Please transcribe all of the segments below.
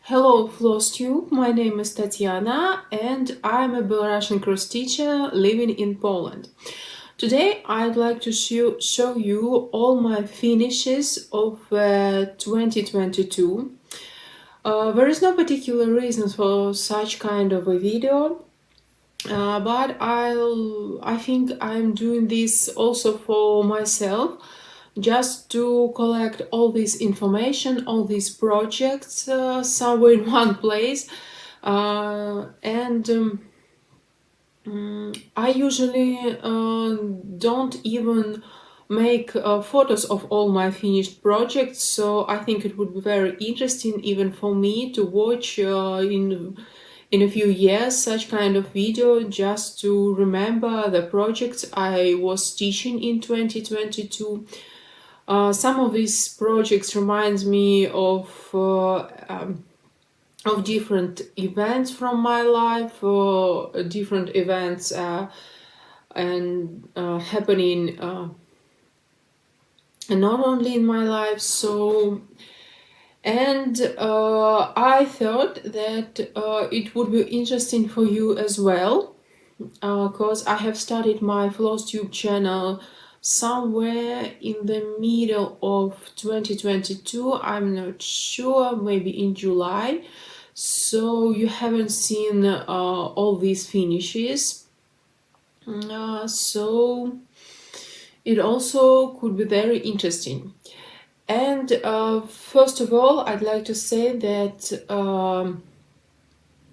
Hello Flosstube, my name is Tatiana and I'm a Belarusian cross teacher living in Poland. Today I'd like to show you all my finishes of 2022. There is no particular reason for such kind of a video, but I think I'm doing this also for myself, just to collect all this information, all these projects somewhere in one place. I usually don't even make photos of all my finished projects, so I think it would be very interesting even for me to watch in a few years such kind of video, just to remember the projects I was teaching in 2022. Some of these projects reminds me of different events from my life, different events and happening not only in my life. I thought that it would be interesting for you as well, because I have started my Flosstube channel somewhere in the middle of 2022. I'm not sure, maybe in July. So you haven't seen all these finishes. So it also could be very interesting. And first of all, I'd like to say that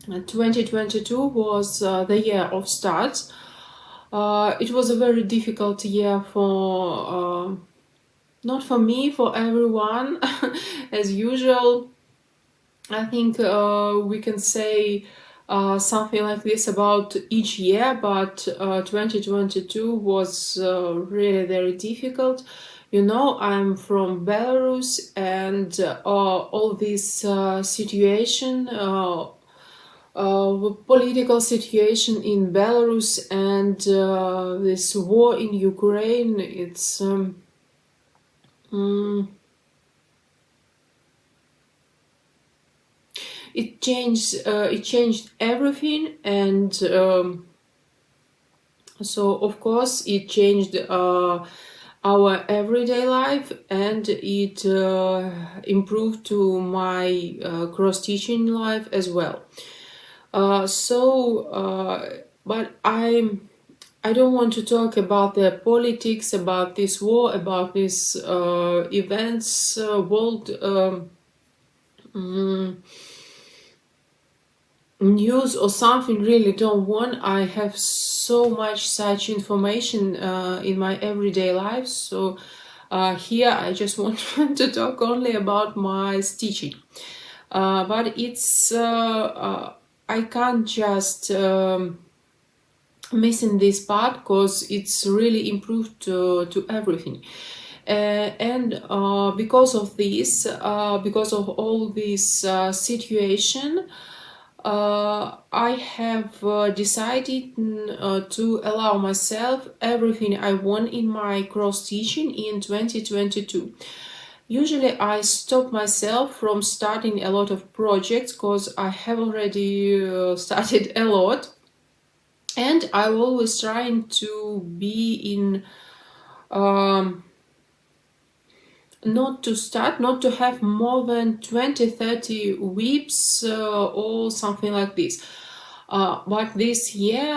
2022 was the year of starts. It was a very difficult year for, not for me, for everyone, as usual. I think we can say something like this about each year, but 2022 was really very difficult. You know, I'm from Belarus, and all this situation, political situation in Belarus and this war in Ukraine, it's it changed everything, and so of course it changed our everyday life, and it improved to my cross-teaching life as well. But I don't want to talk about the politics, about this war, about these events, world news or something. Really don't want. I have so much such information in my everyday life, so here I just want to talk only about my stitching. But it's I can't just missing this part, because it's really improved to everything. And because of this, because of all this situation, I have decided to allow myself everything I want in my cross-teaching in 2022. Usually I stop myself from starting a lot of projects, because I have already started a lot, and I'm always trying to be in not to have more than 20-30 weeks or something like this. But this year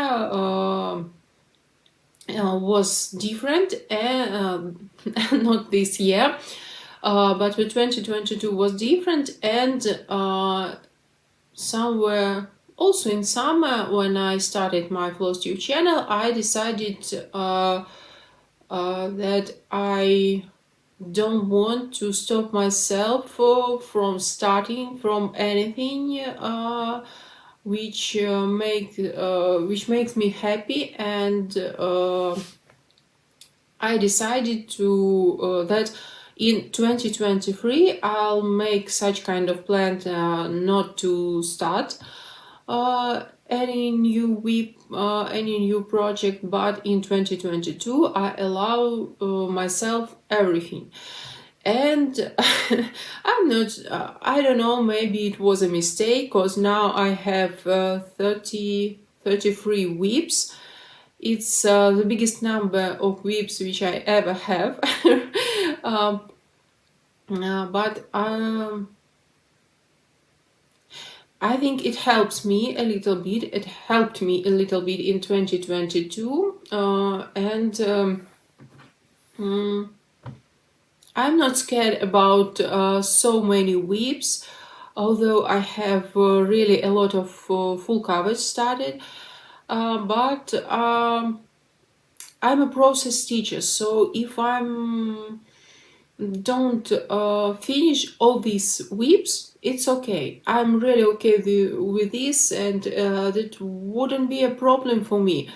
was different, and not this year, but the 2022 was different, and somewhere also in summer, when I started my Flosstube channel, I decided that I don't want to stop myself from starting from anything which makes me happy, and I decided to that in 2023 I'll make such kind of plan, not to start any new project, but in 2022 I allow myself everything. and I don't know, maybe it was a mistake, because now I have 33 whips. It's the biggest number of whips which I ever have. But I think it helps me a little bit. It helped me a little bit in 2022, and I'm not scared about so many whips, although I have really a lot of full coverage started. But I'm a process teacher, so if I'm don't finish all these whips, it's okay. I'm really okay with this, and that wouldn't be a problem for me,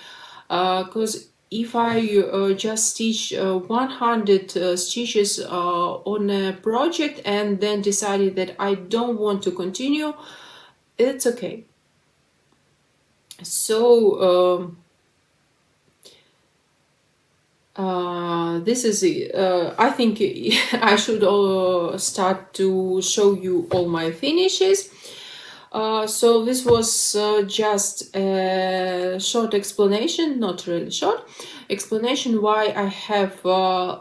because if I just stitch 100 stitches on a project and then decided that I don't want to continue, it's okay. So this is I think I should start to show you all my finishes. So this was just a short explanation, not really short explanation, why I have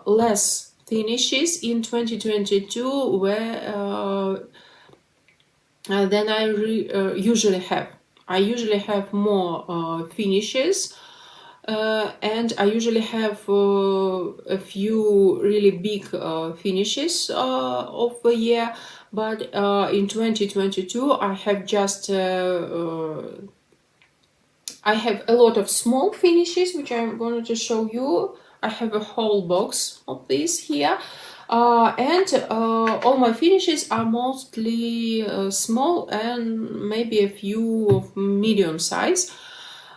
less finishes in 2022 than I usually have. I usually have more finishes, and I usually have a few really big finishes of the year, but in 2022 I have just I have a lot of small finishes which I'm going to show you. I have a whole box of these here, and all my finishes are mostly small and maybe a few of medium size,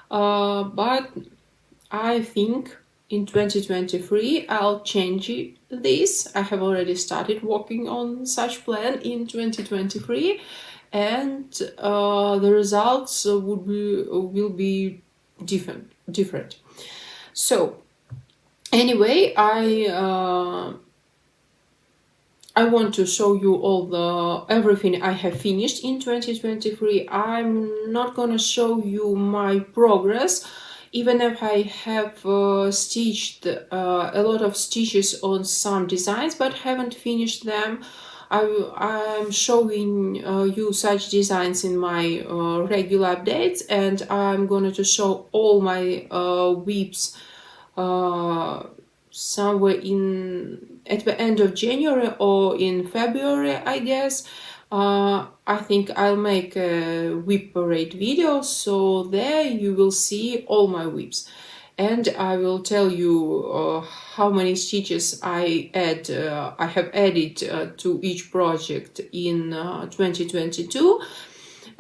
but I think in 2023 I'll change this. I have already started working on such plan in 2023, and the results will be different. So anyway, I want to show you all everything I have finished in 2023. I'm not gonna show you my progress, even if I have stitched a lot of stitches on some designs but haven't finished them. I'm showing you such designs in my regular updates, and I'm going to show all my whips somewhere at the end of January or in February, I guess. I think I'll make a whip parade video, so there you will see all my whips, and I will tell you how many stitches I have added to each project in 2022.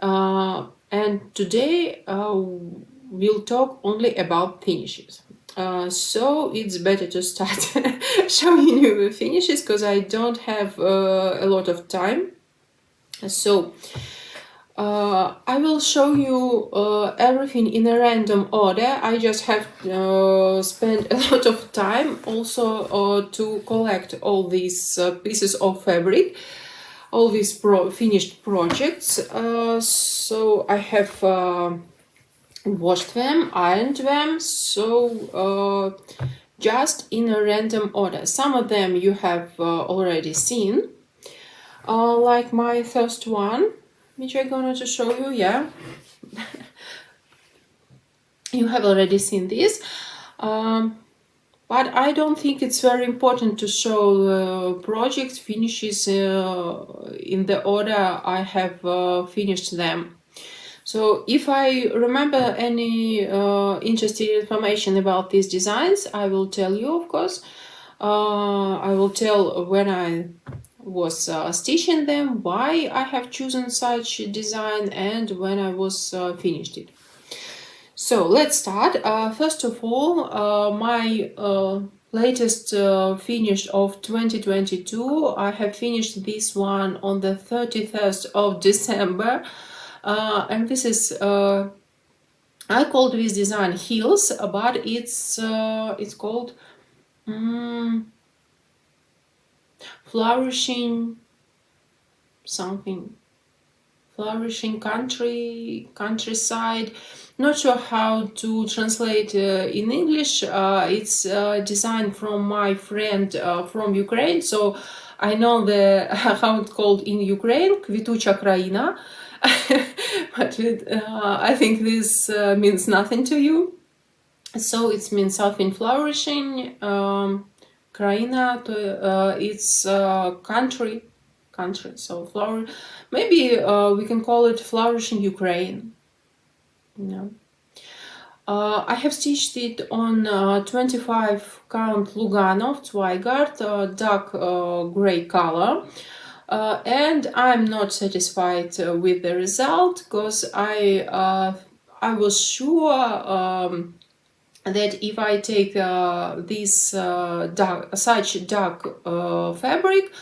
And today we'll talk only about finishes. So it's better to start showing you the finishes, because I don't have a lot of time. So I will show you everything in a random order. I just have spent a lot of time also to collect all these pieces of fabric, all these finished projects. So I have washed them, ironed them, so just in a random order. Some of them you have already seen, like my first one, which I'm going to show you. Yeah, you have already seen this, but I don't think it's very important to show project finishes in the order I have finished them. So if I remember any interesting information about these designs, I will tell you, of course. I will tell when I was stitching them, why I have chosen such design, and when I was finished it. So let's start. First of all, my latest finish of 2022, I have finished this one on the 31st of December, and this is I called this design Heels, but it's called flourishing something, flourishing countryside. Not sure how to translate in English. It's designed from my friend from Ukraine, so I know the how it's called in Ukraine, Квітуча країна. But I think this means nothing to you. So it means something flourishing. Країна, it's country. So maybe we can call it flourishing Ukraine. No. I have stitched it on 25 count Luganov Zweigart dark gray color, and I'm not satisfied with the result because I was sure that if I take this such dark fabric,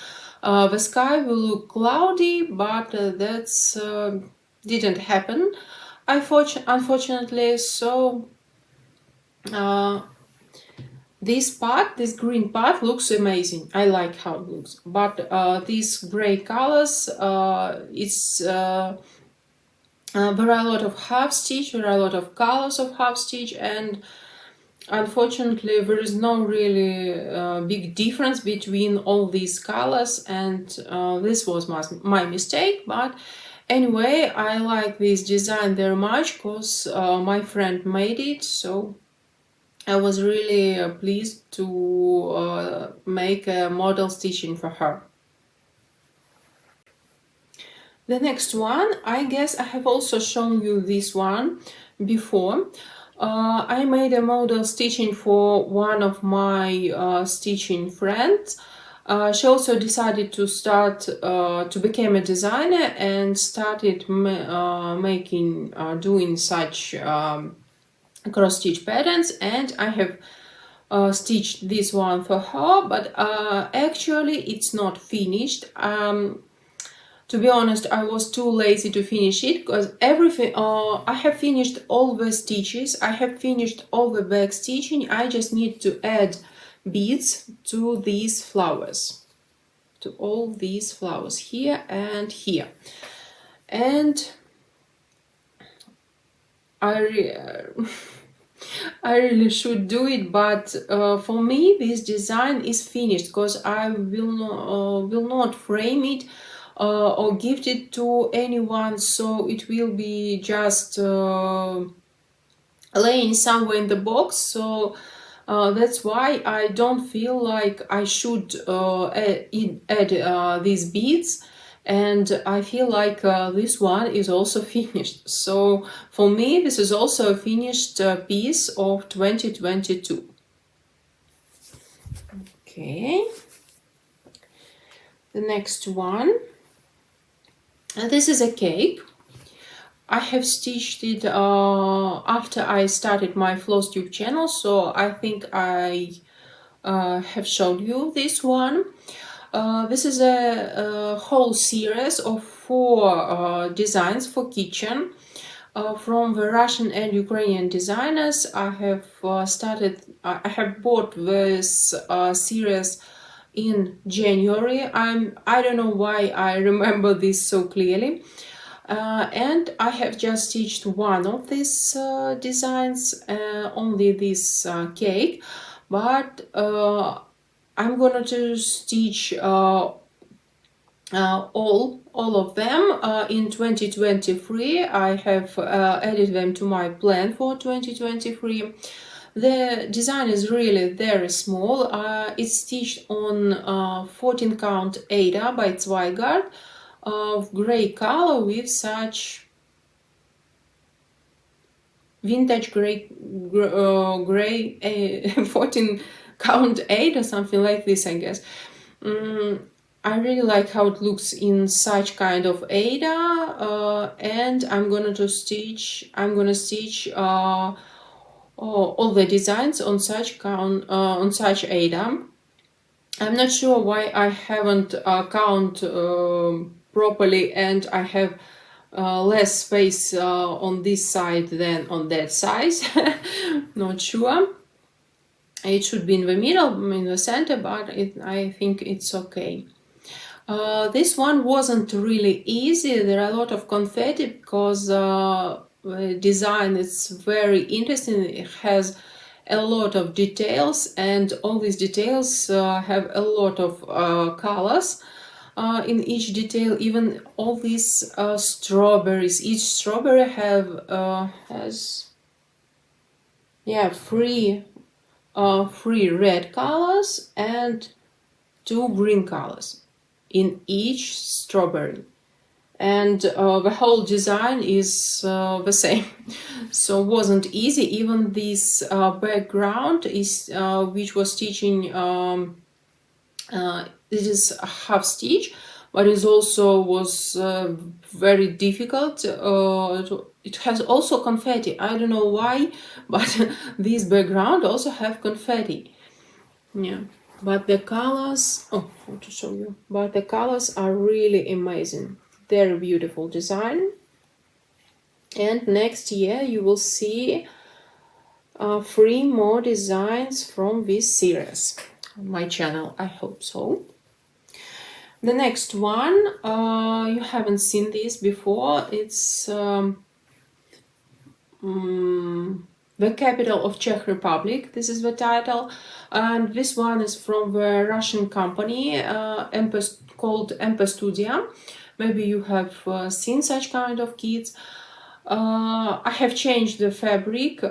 the sky will look cloudy, but that's didn't happen, unfortunately. So this green part looks amazing. I like how it looks, but these gray colors, there are a lot of half stitch, there are a lot of colors of half stitch, and unfortunately there is no really big difference between all these colors, and this was my mistake. But anyway, I like this design very much because my friend made it, so I was really pleased to make a model stitching for her. The next one, I guess I have also shown you this one before. I made a model stitching for one of my stitching friends. She also decided to start to become a designer and started doing such cross stitch patterns, and I have stitched this one for her, but actually it's not finished. To be honest, I was too lazy to finish it because everything, I have finished all the stitches, I have finished all the back stitching. I just need to add beads to these flowers, to all these flowers here and here. And I really should do it, but for me this design is finished because I will not frame it or gift it to anyone, so it will be just laying somewhere in the box. So that's why I don't feel like I should add these beads, and I feel like this one is also finished. So for me this is also a finished piece of 2022. Okay, the next one. This is a cake. I have stitched it after I started my Flosstube channel, so I think I have showed you this one. This is a whole series of 4 designs for kitchen from the Russian and Ukrainian designers. I have bought this series in January. I don't know why I remember this so clearly. And I have just stitched one of these designs, only this cake, but I'm gonna to stitch all of them in 2023. I have added them to my plan for 2023. The design is really very small. It's stitched on 14 count Ada by Zweigart of gray color with such vintage gray 14 count 8 or something like this, I guess. I really like how it looks in such kind of Ada, and I'm gonna stitch all the designs on such Ada. I'm not sure why I haven't count properly, and I have less space on this side than on that side. Not sure. It should be in the middle, in the center, but I think it's okay. This one wasn't really easy. There are a lot of confetti because the design is very interesting. It has a lot of details, and all these details have a lot of colors in each detail. Even all these strawberries, each strawberry has three red colors and 2 green colors in each strawberry, and the whole design is the same. So wasn't easy. Even this background is which was teaching this is a half stitch, but it also was very difficult. It has also confetti. I don't know why, but this background also have confetti. Yeah, but the colors, oh, I want to show you, but the colors are really amazing. Very beautiful design. And next year you will see 3 more designs from this series on my channel. I hope so. The next one, you haven't seen this before. It's the capital of Czech Republic. This is the title, and this one is from the Russian company called Studia. Maybe you have seen such kind of kits. I have changed the fabric.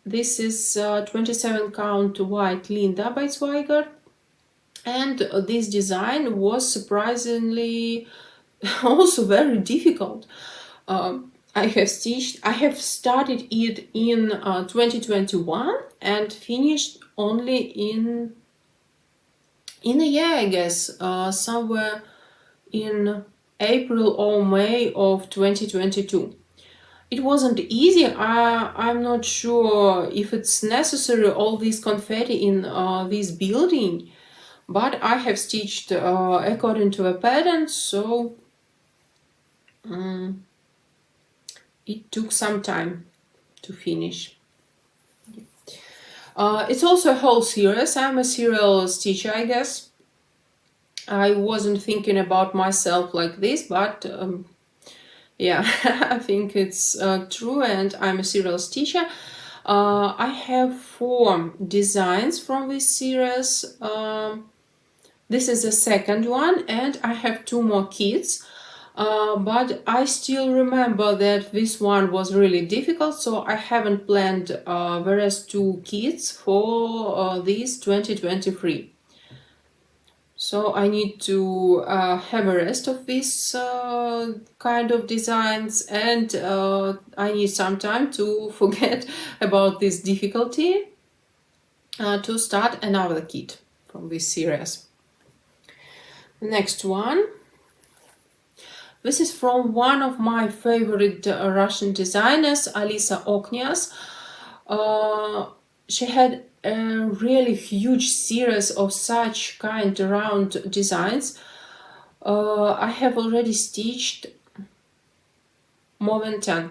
This is 27 count white Linda by Zweigert, and this design was surprisingly also very difficult. I have started it in 2021 and finished only in a year, I guess, somewhere in April or May of 2022. It wasn't easy. I'm not sure if it's necessary, all this confetti in this building, but I have stitched according to the pattern, so it took some time to finish. It's also a whole series. I'm a serial stitcher, I guess. I wasn't thinking about myself like this, but yeah, I think it's true, and I'm a serial stitcher. I have 4 designs from this series. This is the second one, and I have 2 more kits. But I still remember that this one was really difficult, so I haven't planned the rest 2 kits for this 2023. So I need to have a rest of this kind of designs, and I need some time to forget about this difficulty to start another kit from this series. Next one. This is from one of my favorite Russian designers, Alisa Oknias. She had a really huge series of such kind round designs. I have already stitched more than 10.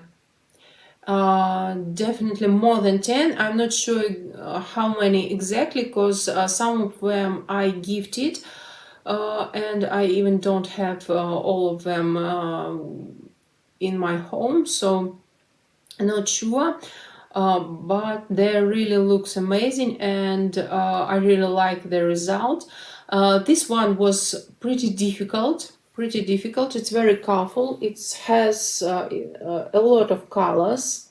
Definitely more than 10. I'm not sure how many exactly, because some of them I gifted. And I even don't have all of them in my home, so I'm not sure, but they really looks amazing, and I really like the result. This one was pretty difficult. It's very colorful. It has a lot of colors.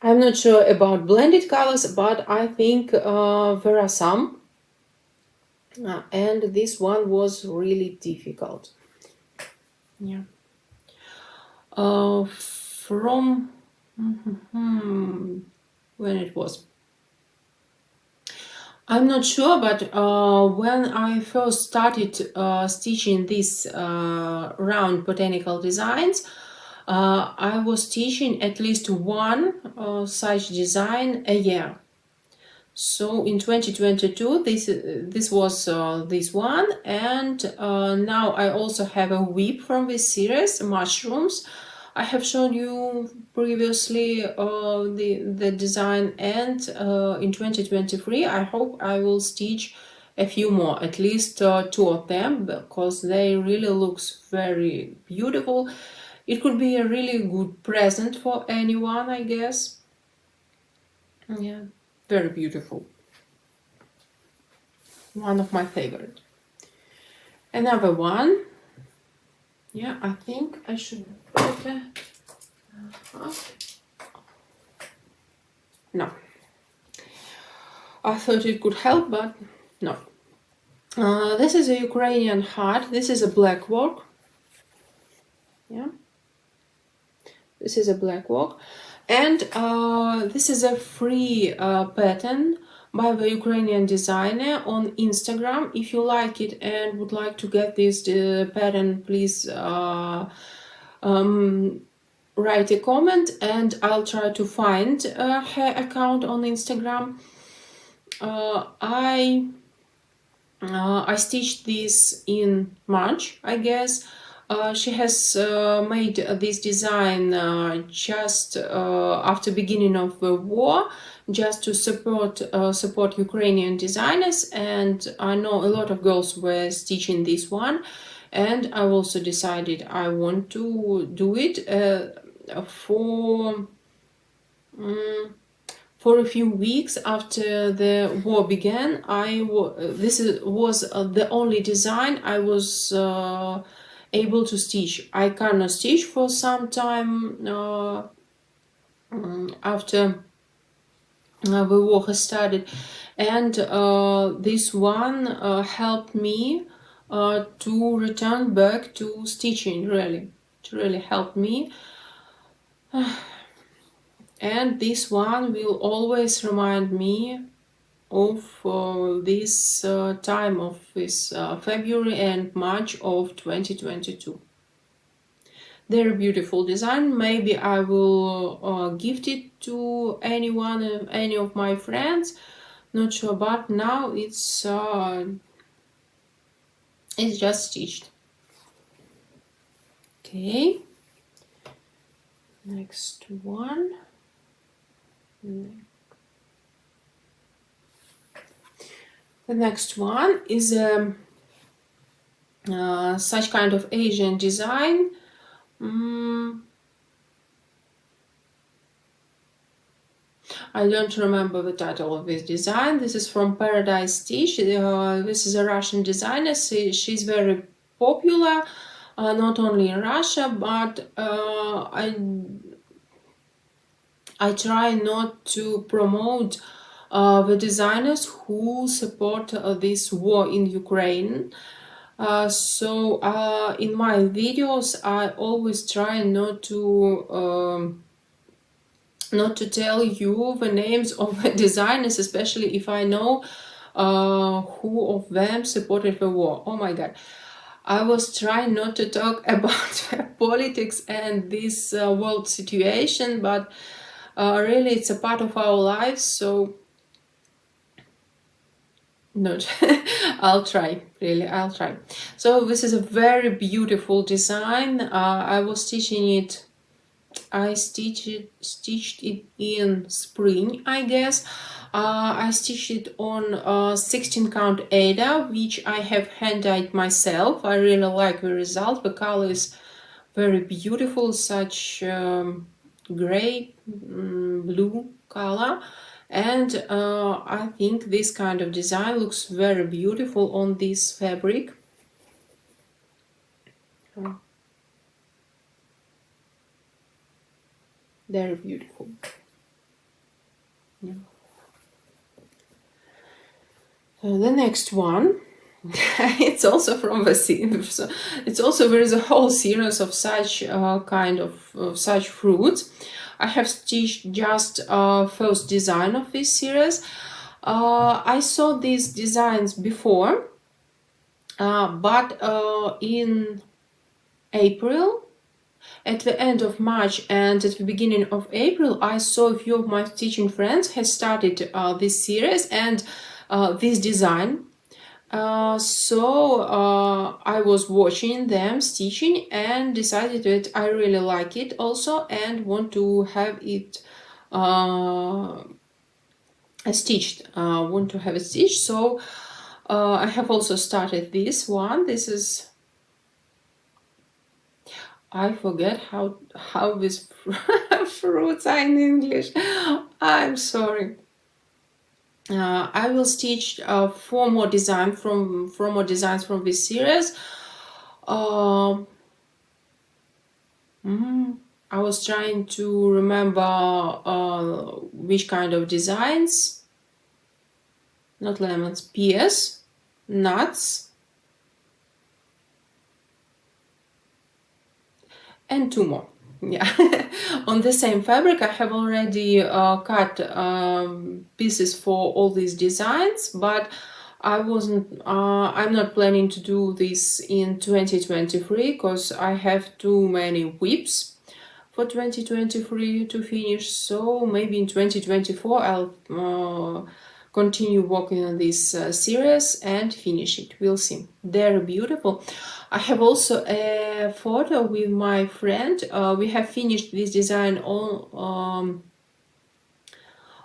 I'm not sure about blended colors, but I think there are some. And this one was really difficult. Yeah. From when it was, I'm not sure, but when I first started stitching these round botanical designs, I was teaching at least one such design a year. So in 2022, this was this one, and now I also have a whip from this series, mushrooms. I have shown you previously the design, and in 2023 I hope I will stitch a few more, at least 2 of them, because they really looks very beautiful. It could be a really good present for anyone, I guess. Yeah, very beautiful. One of my favorite. Another one. Yeah, I think I should better. No. I thought it could help, but no. This is a Ukrainian heart. This is a black work. Yeah. This is a black work. And this is a free pattern by the Ukrainian designer on Instagram. If you like it and would like to get this pattern, please write a comment and I'll try to find her account on Instagram. I stitched this in March, I guess. She has made this design just after beginning of the war, just to support Ukrainian designers, and I know a lot of girls were stitching this one, and I also decided I want to do it for a few weeks after the war began. This was the only design I was able to stitch. I cannot stitch for some time after the war has started, and this one helped me to return back to stitching. Really, it really helped me. And this one will always remind me of this time of this February and March of 2022. Very beautiful design. Maybe I will gift it to anyone, any of my friends. Not sure, but now it's just stitched. Okay. Next one. The next one is such kind of Asian design. I don't remember the title of this design. This is from Paradise Stitch. This is a Russian designer. She's very popular, not only in Russia, but I try not to promote the designers who support this war in Ukraine. So in my videos, I always try not to tell you the names of the designers, especially if I know who of them supported the war. Oh my god. I was trying not to talk about politics and this world situation, but really it's a part of our lives, so no, I'll try, really, I'll try. So this is a very beautiful design. I was stitching it, I stitched it in spring, I guess. I stitched it on 16 count Ada, which I have hand dyed myself. I really like the result. The color is very beautiful, such gray blue color, and I think this kind of design looks very beautiful on this fabric. Very beautiful. Yeah. The next one, it's also from the series. It's also, there is a whole series of such kind of such fruits. I have stitched just first design of this series. I saw these designs before, but in April, at the end of March and at the beginning of April, I saw a few of my stitching friends has started this series and this design. I was watching them stitching and decided that I really like it also and want to have it stitched. Want to have it stitched. So I have also started this one. This is, I forget how this fruits are in English. I'm sorry. I will stitch four more designs from this series. I was trying to remember which kind of designs. Not lemons, pears, nuts, and two more. Yeah, on the same fabric I have already cut pieces for all these designs, but I'm not planning to do this in 2023 because I have too many whips for 2023 to finish. So maybe in 2024 I'll continue working on this series and finish it. We'll see. They're beautiful. I have also a photo with my friend. We have finished this design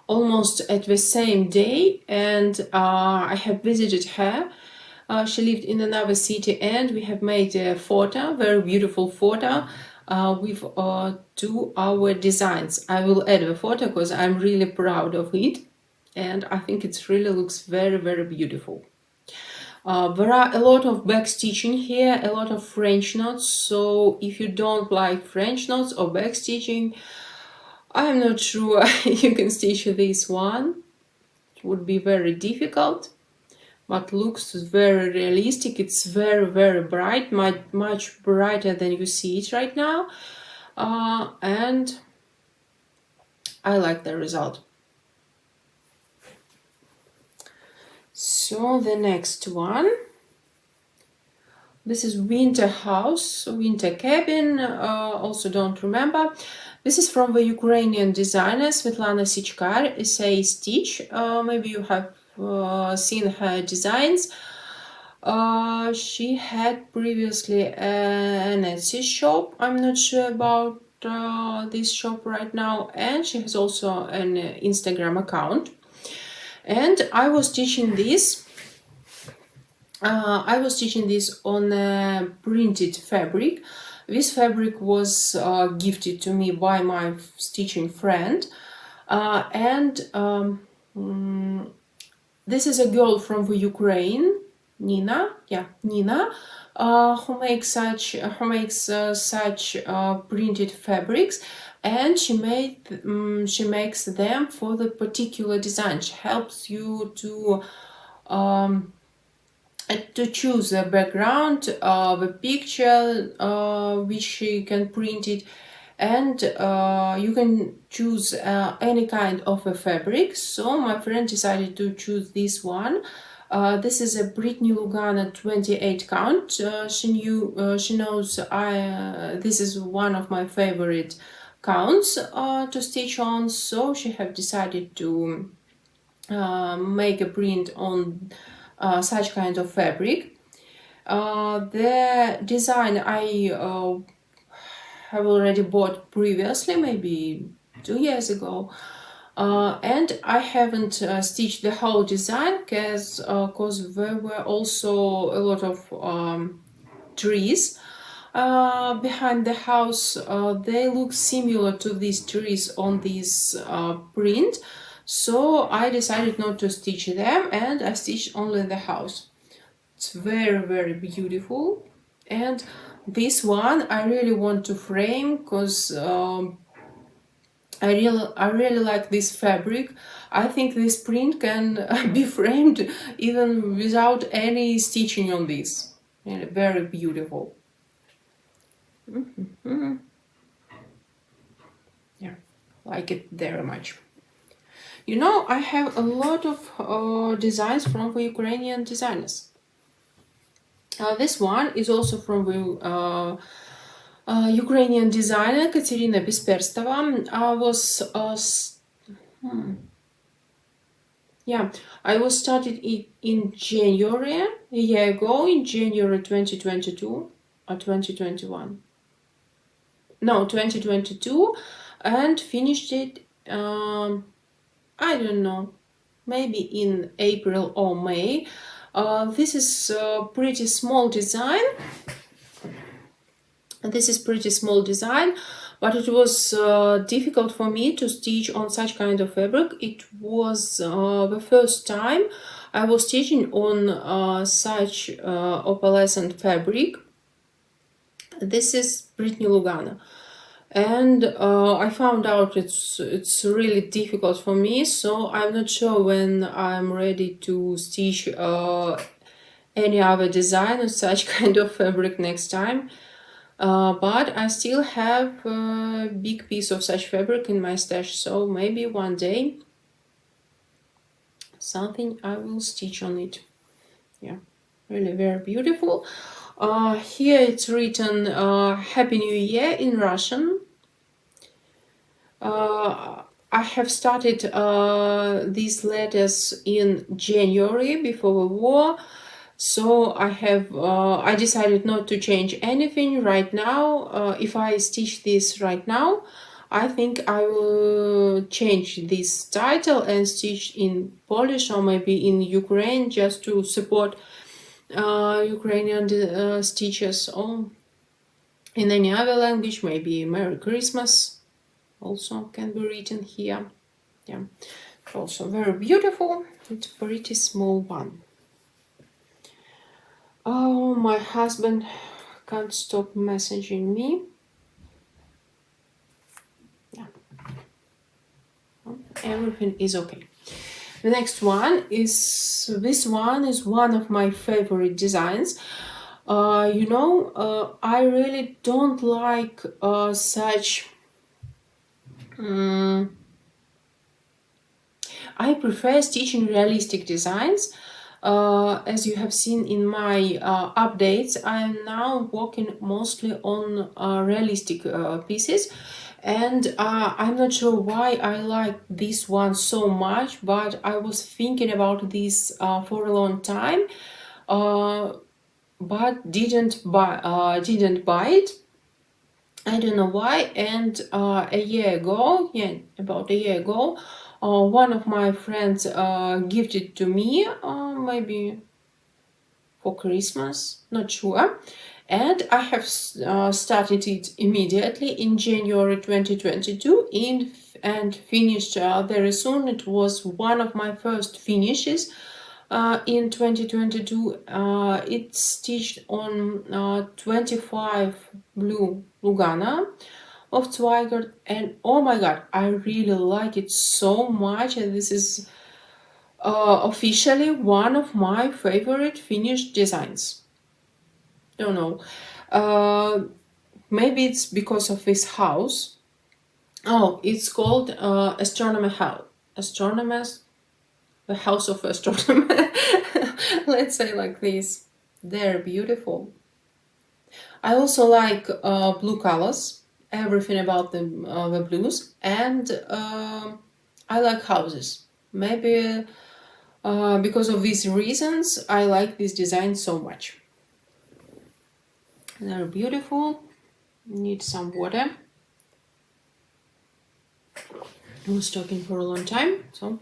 almost at the same day, and I have visited her. She lived in another city, and we have made a photo, very beautiful photo with two our designs. I will add the photo because I'm really proud of it, and I think it really looks very, very beautiful. There are a lot of back stitching here, a lot of French knots, so if you don't like French knots or back stitching, I'm not sure you can stitch this one. It would be very difficult, but looks very realistic. It's very, very bright, much brighter than you see it right now, and I like the result. So the next one, this is winter house, winter cabin, also don't remember. This is from the Ukrainian designer Svetlana Sichkar, Essay Stitch. Maybe you have seen her designs. She had previously an Etsy shop. I'm not sure about this shop right now, and she has also an Instagram account. And I was teaching this. On a printed fabric. This fabric was gifted to me by my stitching friend, and this is a girl from the Ukraine, Nina. Yeah, Nina, who makes such printed fabrics, and she makes them for the particular design. She helps you to choose the background, the picture which you can print it, and you can choose any kind of a fabric. So my friend decided to choose this one. This is a Brittany Lugana 28 count. She knows this is one of my favorite counts to stitch on, so she have decided to make a print on such kind of fabric. The design I have already bought previously, maybe 2 years ago, and I haven't stitched the whole design because there were also a lot of trees behind the house. They look similar to these trees on this print, so I decided not to stitch them, and I stitched only the house. It's very, very beautiful, and this one I really want to frame because I really like this fabric. I think this print can be framed even without any stitching on this. And very beautiful. Yeah, like it very much. You know, I have a lot of designs from the Ukrainian designers. This one is also from the Ukrainian designer Katerina Bisperstova. Yeah, I was started it in January, a year ago, in January 2022 or 2021. No, 2022, and finished it, I don't know, maybe in April or May. This is a pretty small design. This is pretty small design, but it was difficult for me to stitch on such kind of fabric. It was the first time I was stitching on such opalescent fabric. This is Brittany Lugana, and I found out it's really difficult for me, so I'm not sure when I'm ready to stitch any other design on such kind of fabric next time. But I still have a big piece of such fabric in my stash, so maybe one day something I will stitch on it. Yeah, really very beautiful. Here it's written Happy New Year in Russian. I have started these letters in January before the war, so I decided not to change anything right now. If I stitch this right now, I think I will change this title and stitch in Polish or maybe in Ukraine, just to support Ukrainian stitches, or in any other language, maybe Merry Christmas also can be written here. Yeah, also very beautiful. It's a pretty small one. Oh, my husband can't stop messaging me. Yeah, everything is okay. The next one is, this one is one of my favorite designs. I really don't like such I prefer stitching realistic designs. As you have seen in my updates, I am now working mostly on realistic pieces, and I'm not sure why I like this one so much, but I was thinking about this for a long time, but didn't buy it. I don't know why. And a year ago, yeah, about a year ago, one of my friends gifted to me, maybe for Christmas, not sure. And I have started it immediately in January 2022 and finished very soon. It was one of my first finishes in 2022. It's stitched on 25 blue Lugana of Zweigert, and oh my god, I really like it so much, and this is officially one of my favorite finished designs. Don't know, maybe it's because of this house. Oh, it's called Astronomer House. Astronomers, the house of astronomer. Let's say like this. They're beautiful. I also like blue colors, everything about the blues, and I like houses. Maybe because of these reasons, I like this design so much. They're beautiful. Need some water. I was talking for a long time, so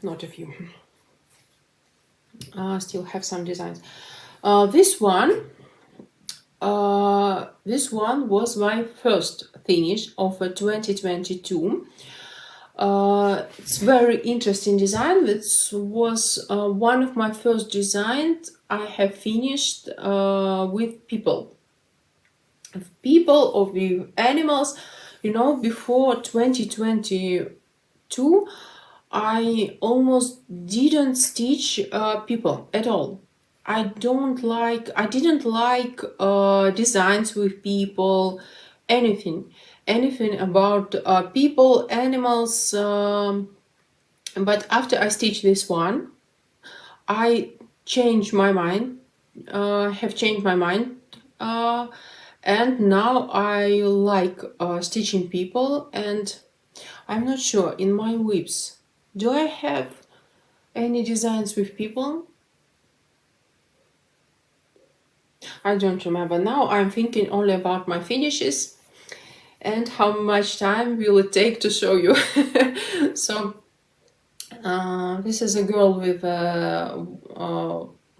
not a few. Still have some designs. This one was my first finish of 2022. It's very interesting design. This was one of my first designs I have finished with people or with animals. Before 2022, I almost didn't stitch people at all. I didn't like designs with people, anything about people, animals. But after I stitched this one, I changed my mind. Have changed my mind, And now I like stitching people, and I'm not sure in my whips, do I have any designs with people? I don't remember now. I'm thinking only about my finishes and how much time will it take to show you. So this is a girl with a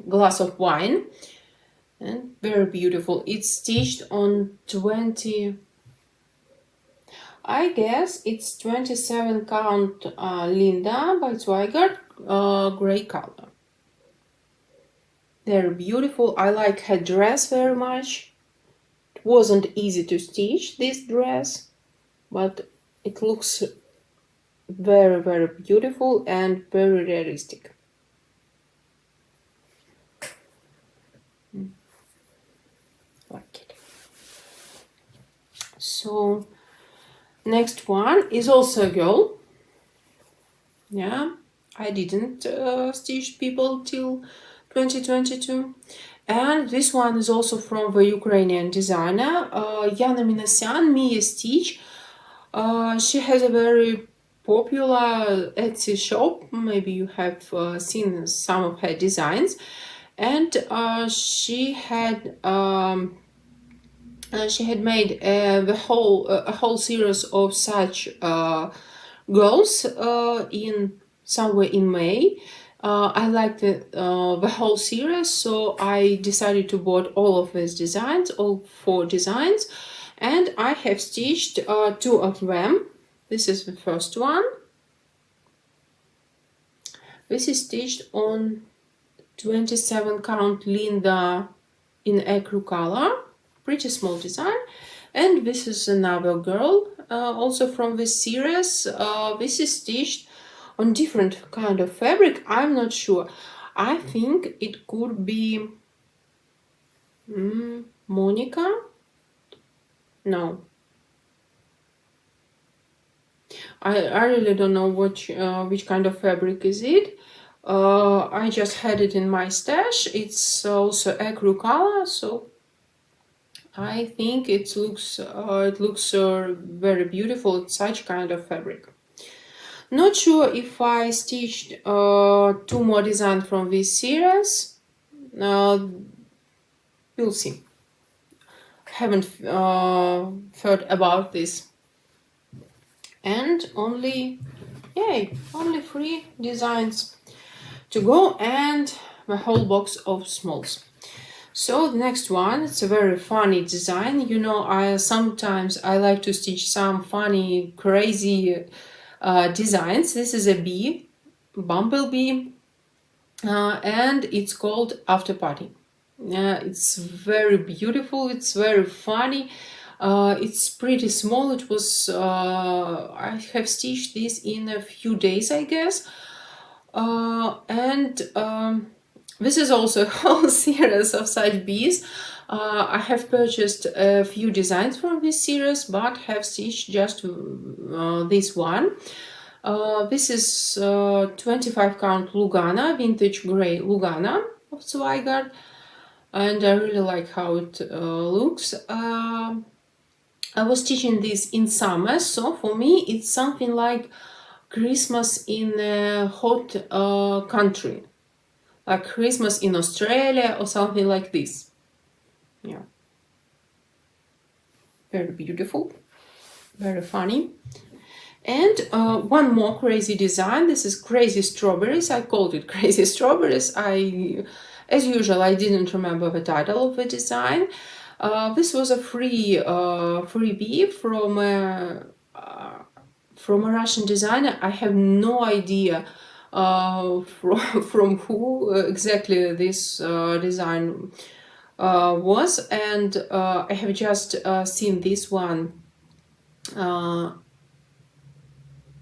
glass of wine, and very beautiful. It's stitched on 20, I guess it's 27 count Linda by Zweigart, gray color. They're beautiful. I like her dress very much. It wasn't easy to stitch this dress, but it looks very, very beautiful and very realistic. Like it. So next one is also a girl. Yeah, I didn't stitch people till 2022. And this one is also from the Ukrainian designer Yana Minasyan, Mia Stitch. She has a very popular Etsy shop. Maybe you have seen some of her designs. And she had made a whole series of such girls in somewhere in May. I liked the whole series, so I decided to bought all of these designs, all 4 designs, and I have stitched 2 of them. This is the first one. This is stitched on 27 count Linda in ecru color, pretty small design. And this is another girl, also from this series. This is stitched on different kind of fabric. I'm not sure. I think it could be Monica. No, I really don't know which kind of fabric is it. I just had it in my stash. It's also ecru color, so I think it looks very beautiful. It's such kind of fabric. Not sure if I stitched 2 more designs from this series. We'll see. Haven't heard about this. And only 3 designs to go and the whole box of smalls. So the next one, it's a very funny design. You know, sometimes I like to stitch some funny, crazy designs. This is a bee, bumblebee, and it's called After Party. It's very beautiful. It's very funny. It's pretty small. It was I have stitched this in a few days, I guess. And this is also a whole series of such bees. I have purchased a few designs from this series, but have stitched just this one. This is 25 count Lugana, vintage gray Lugana of Zweigart, and I really like how it looks. I was stitching this in summer, so for me it's something like Christmas in a hot country, like Christmas in Australia or something like this. Yeah, very beautiful, very funny. And one more crazy design. This is Crazy Strawberries. I called it Crazy Strawberries. As usual, I didn't remember the title of the design. This was a freebie from a Russian designer. I have no idea from who exactly this design was, and I have just seen this one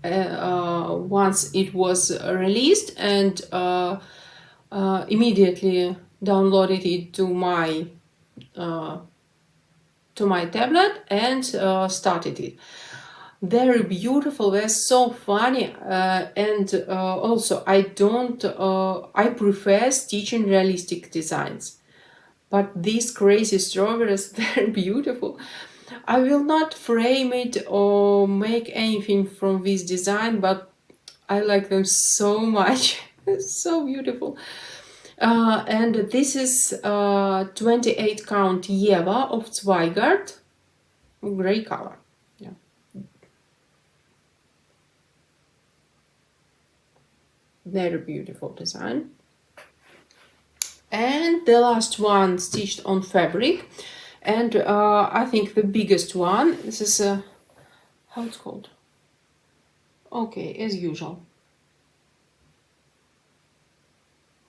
once it was released, and immediately downloaded it to my tablet and started it. Very beautiful. They're so funny, and also I prefer stitching realistic designs. but these crazy strawberries, they're beautiful. I will not frame it or make anything from this design, but I like them so much. So beautiful. And this is 28 count Yeva of Zweigart, gray color. Yeah. Very beautiful design. And the last one stitched on fabric, and I think the biggest one. This is how it's called. Okay, as usual.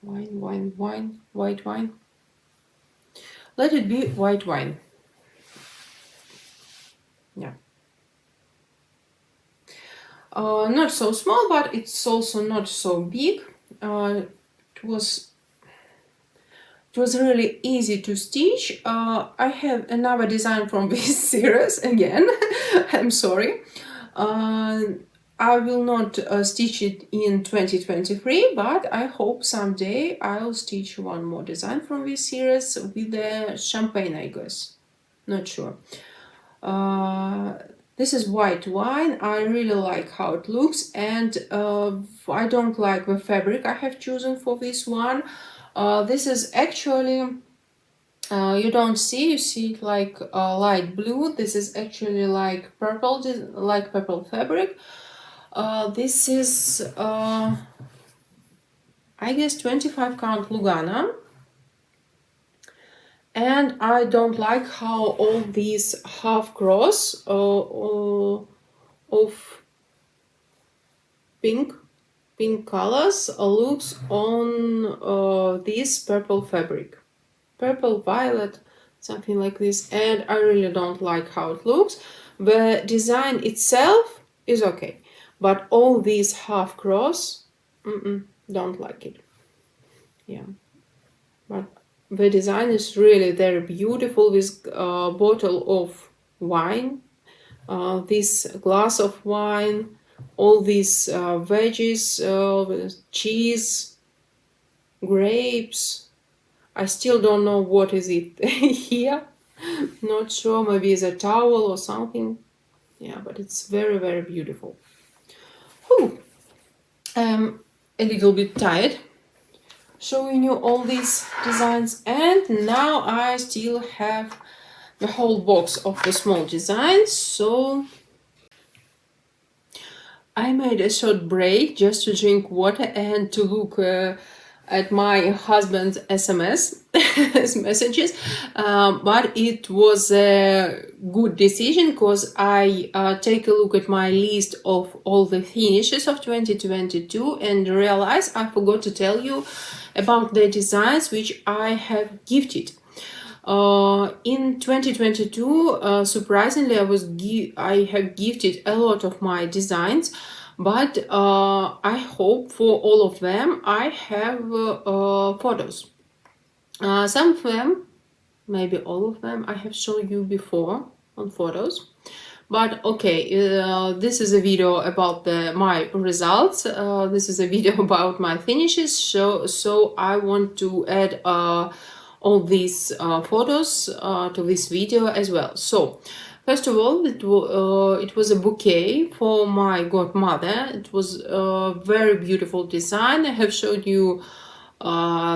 Wine, white wine. Let it be white wine. Yeah. Not so small, but it's also not so big. It was really easy to stitch. I have another design from this series again. I'm sorry. I will not stitch it in 2023, but I hope someday I'll stitch one more design from this series with the champagne, I guess. Not sure. This is white wine. I really like how it looks, and I don't like the fabric I have chosen for this one. This is actually, you don't see, you see it like light blue. This is actually like purple, like purple fabric. This is, I guess, 25 count Lugana. And I don't like how all these half cross of pink colors looks on this purple fabric. Purple, violet, something like this. And I really don't like how it looks. The design itself is okay. But all these half cross, don't like it. Yeah. But the design is really very beautiful with a bottle of wine, this glass of wine, all these veggies, cheese, grapes. I still don't know what is it here. Not sure, maybe it's a towel or something. Yeah, but it's very, very beautiful. Whew. A little bit tired showing you all these designs, and now I still have the whole box of the small designs, so I made a short break just to drink water and to look at my husband's SMS messages, but it was a good decision because I take a look at my list of all the finishes of 2022 and realize I forgot to tell you about the designs which I have gifted. In 2022, surprisingly, I have gifted a lot of my designs, but I hope for all of them I have photos. Some of them, maybe all of them, I have shown you before on photos. But okay, this is a video about my results. This is a video about my finishes. So I want to add all these photos to this video as well. So first of all, it was a bouquet for my godmother. It was a very beautiful design. I have showed you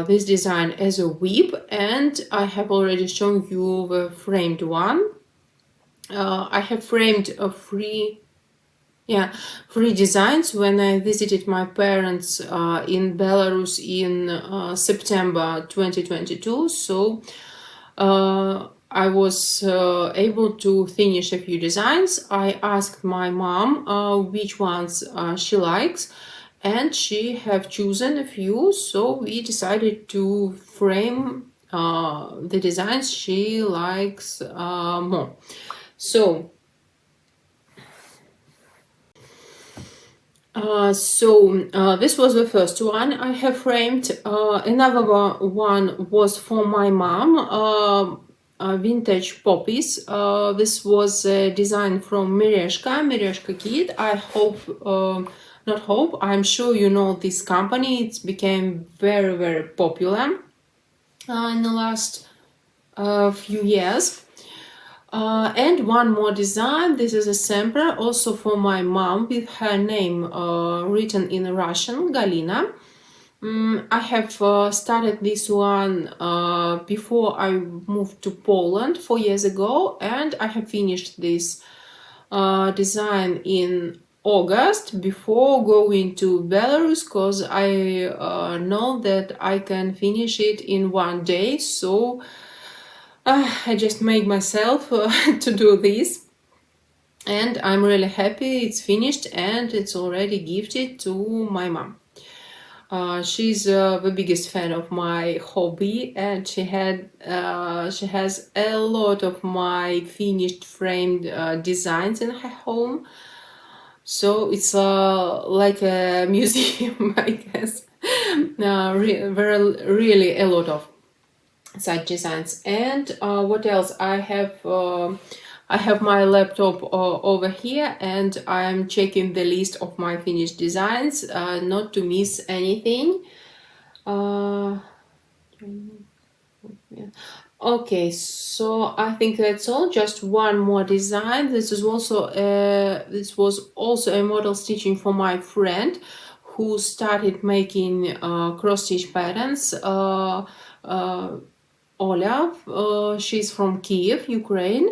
this design as a whip, and I have already shown you the framed one. I have framed three designs when I visited my parents in Belarus in September 2022. So I was able to finish a few designs. I asked my mom which ones she likes, and she have chosen a few. So we decided to frame the designs she likes more. So this was the first one I have framed. Another one was for my mom, vintage poppies. This was a design from Mereshka Kid. I hope, not hope, I'm sure you know this company. It became very, very popular in the last a few years. And one more design. This is a sampler also for my mom with her name written in Russian, Galina. I have started this one before I moved to Poland 4 years ago, and I have finished this design in August before going to Belarus, because I know that I can finish it in one day. So I just made myself to do this, and I'm really happy it's finished and it's already gifted to my mom. She's the biggest fan of my hobby, and she has a lot of my finished framed designs in her home. So it's like a museum, I guess. Really a lot of such designs. And what else? I have my laptop over here, and I'm checking the list of my finished designs, not to miss anything. Yeah. Okay, so I think that's all. Just one more design. This was also a model stitching for my friend, who started making cross stitch patterns. Ola, she's from Kiev, Ukraine,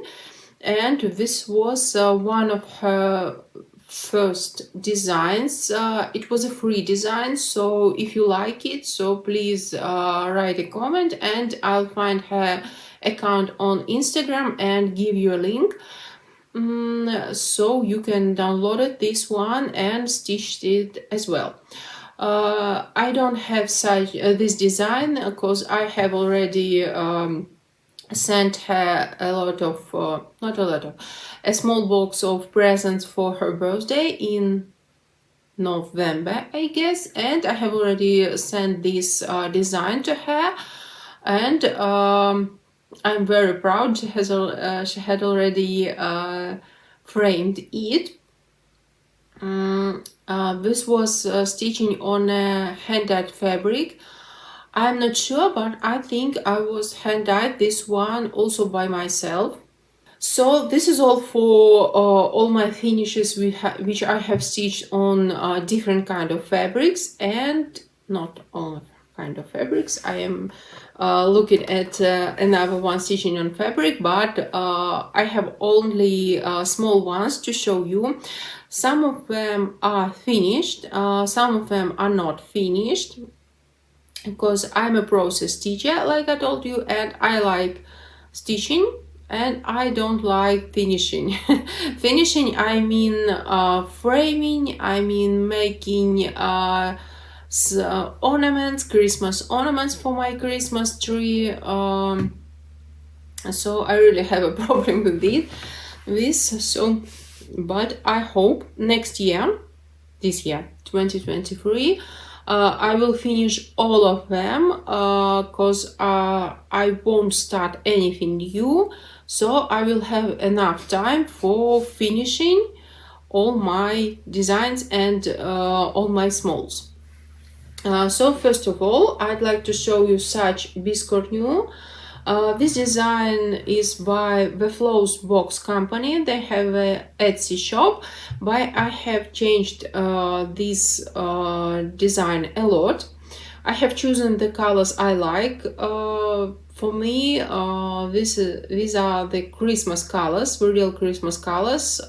and this was one of her first designs. It was a free design, so if you like it, so please write a comment, and I'll find her account on Instagram and give you a link. So you can download this one and stitch it as well. I don't have such this design because I have already sent her a lot of not a lot of a small box of presents for her birthday in November, I guess, and I have already sent this design to her, and I'm very proud. She had already framed it. This was stitching on a hand-dyed fabric. I'm not sure, but I think I was hand-dyed this one also by myself. So this is all for all my finishes which I have stitched on different kind of fabrics, and not all kind of fabrics. I am looking at another one stitching on fabric, but I have only small ones to show you. Some of them are finished, some of them are not finished, because I'm a process teacher, like I told you, and I like stitching and I don't like finishing. Finishing, I mean framing, I mean making ornaments, Christmas ornaments for my Christmas tree. So I really have a problem with this. So, but I hope next year, this year, 2023, I will finish all of them, because I won't start anything new, so I will have enough time for finishing all my designs and all my smalls. So first of all, I'd like to show you such biscuit new. This design is by the Flows Box company. They have a Etsy shop, but I have changed this design a lot. I have chosen the colors I like. For me, these are the Christmas colors, the real Christmas colors,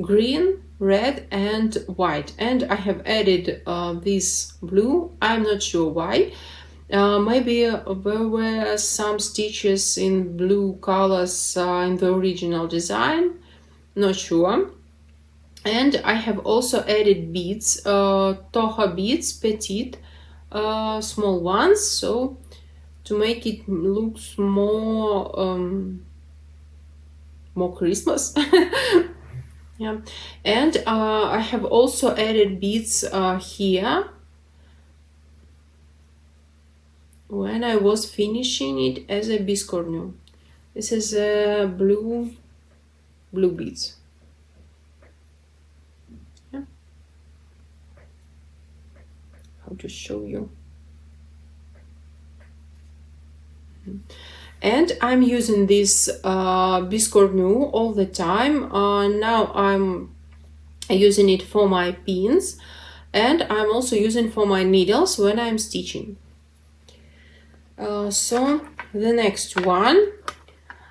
green, red and white. And I have added this blue. I'm not sure why. Maybe there were some stitches in blue colors in the original design, not sure. And I have also added beads, Toha beads, petite, small ones, so to make it look more Christmas. Yeah, and I have also added beads here when I was finishing it as a biscornu. This is blue beads. Yeah. How to show you. and I'm using this biscornu all the time. Now I'm using it for my pins, and I'm also using for my needles when I'm stitching. So the next one,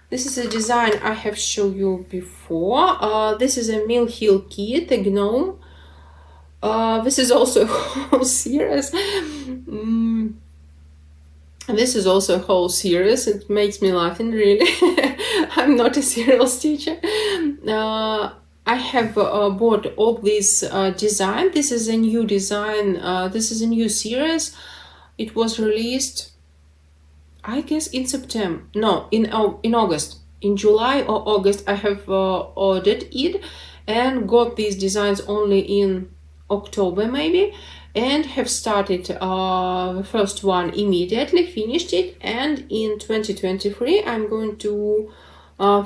this is a design I have shown you before. This is a Mill Hill kit, a gnome. This is also a whole series. This is also a whole series. It makes me laughing, really. I'm not a serial stitcher. I have bought all these design. This is a new design. This is a new series. It was released, I guess, in September. No, in August. In July or August, I have ordered it and got these designs only in October maybe, and have started the first one immediately, finished it, and in 2023 I'm going to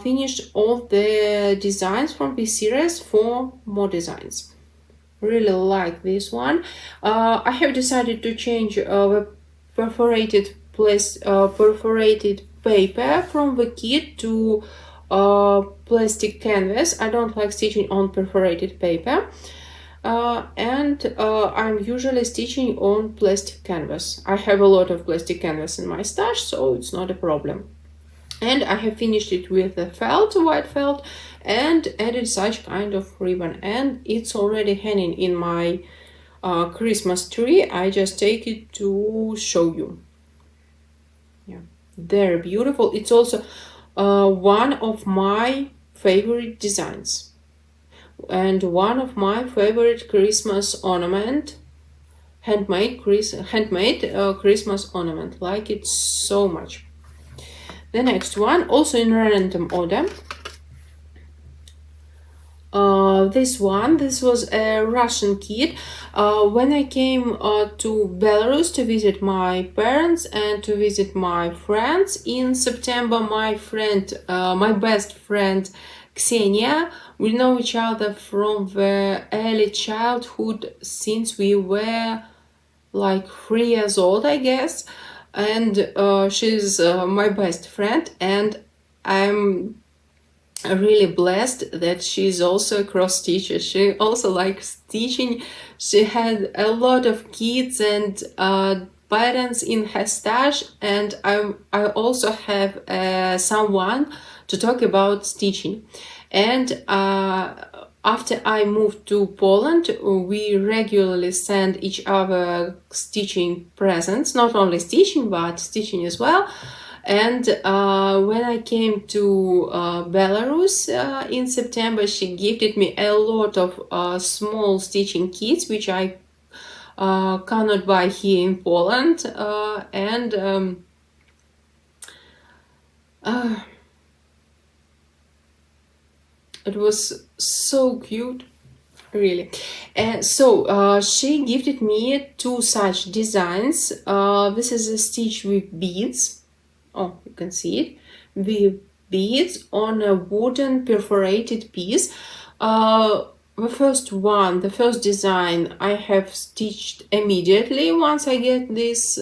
finish all the designs from this series for more designs. Really like this one. I have decided to change the perforated paper from the kit to plastic canvas. I don't like stitching on perforated paper. And I'm usually stitching on plastic canvas. I have a lot of plastic canvas in my stash, so it's not a problem. And I have finished it with the felt, white felt, and added such kind of ribbon, and it's already hanging in my Christmas tree. I just take it to show you. Yeah, they're beautiful. It's also one of my favorite designs and one of my favorite Christmas ornament, handmade Christmas ornament. Like it so much. The next one, also in random order. This was a Russian kit. When I came to Belarus to visit my parents and to visit my friends in September, my best friend Ksenia, we know each other from the early childhood since we were like 3 years old, I guess. And she's my best friend, and I'm really blessed that she's also a cross stitcher. She also likes teaching. She had a lot of kids and patterns in her stash, and I also have someone to talk about stitching. And after I moved to Poland, we regularly send each other stitching presents, not only stitching, but stitching as well. And when I came to Belarus in September, she gifted me a lot of small stitching kits, which I cannot buy here in Poland. It was so cute, really. And so she gifted me 2 such designs. This is a stitch with beads. Oh, you can see it. With beads on a wooden perforated piece. The first design I have stitched immediately once I get these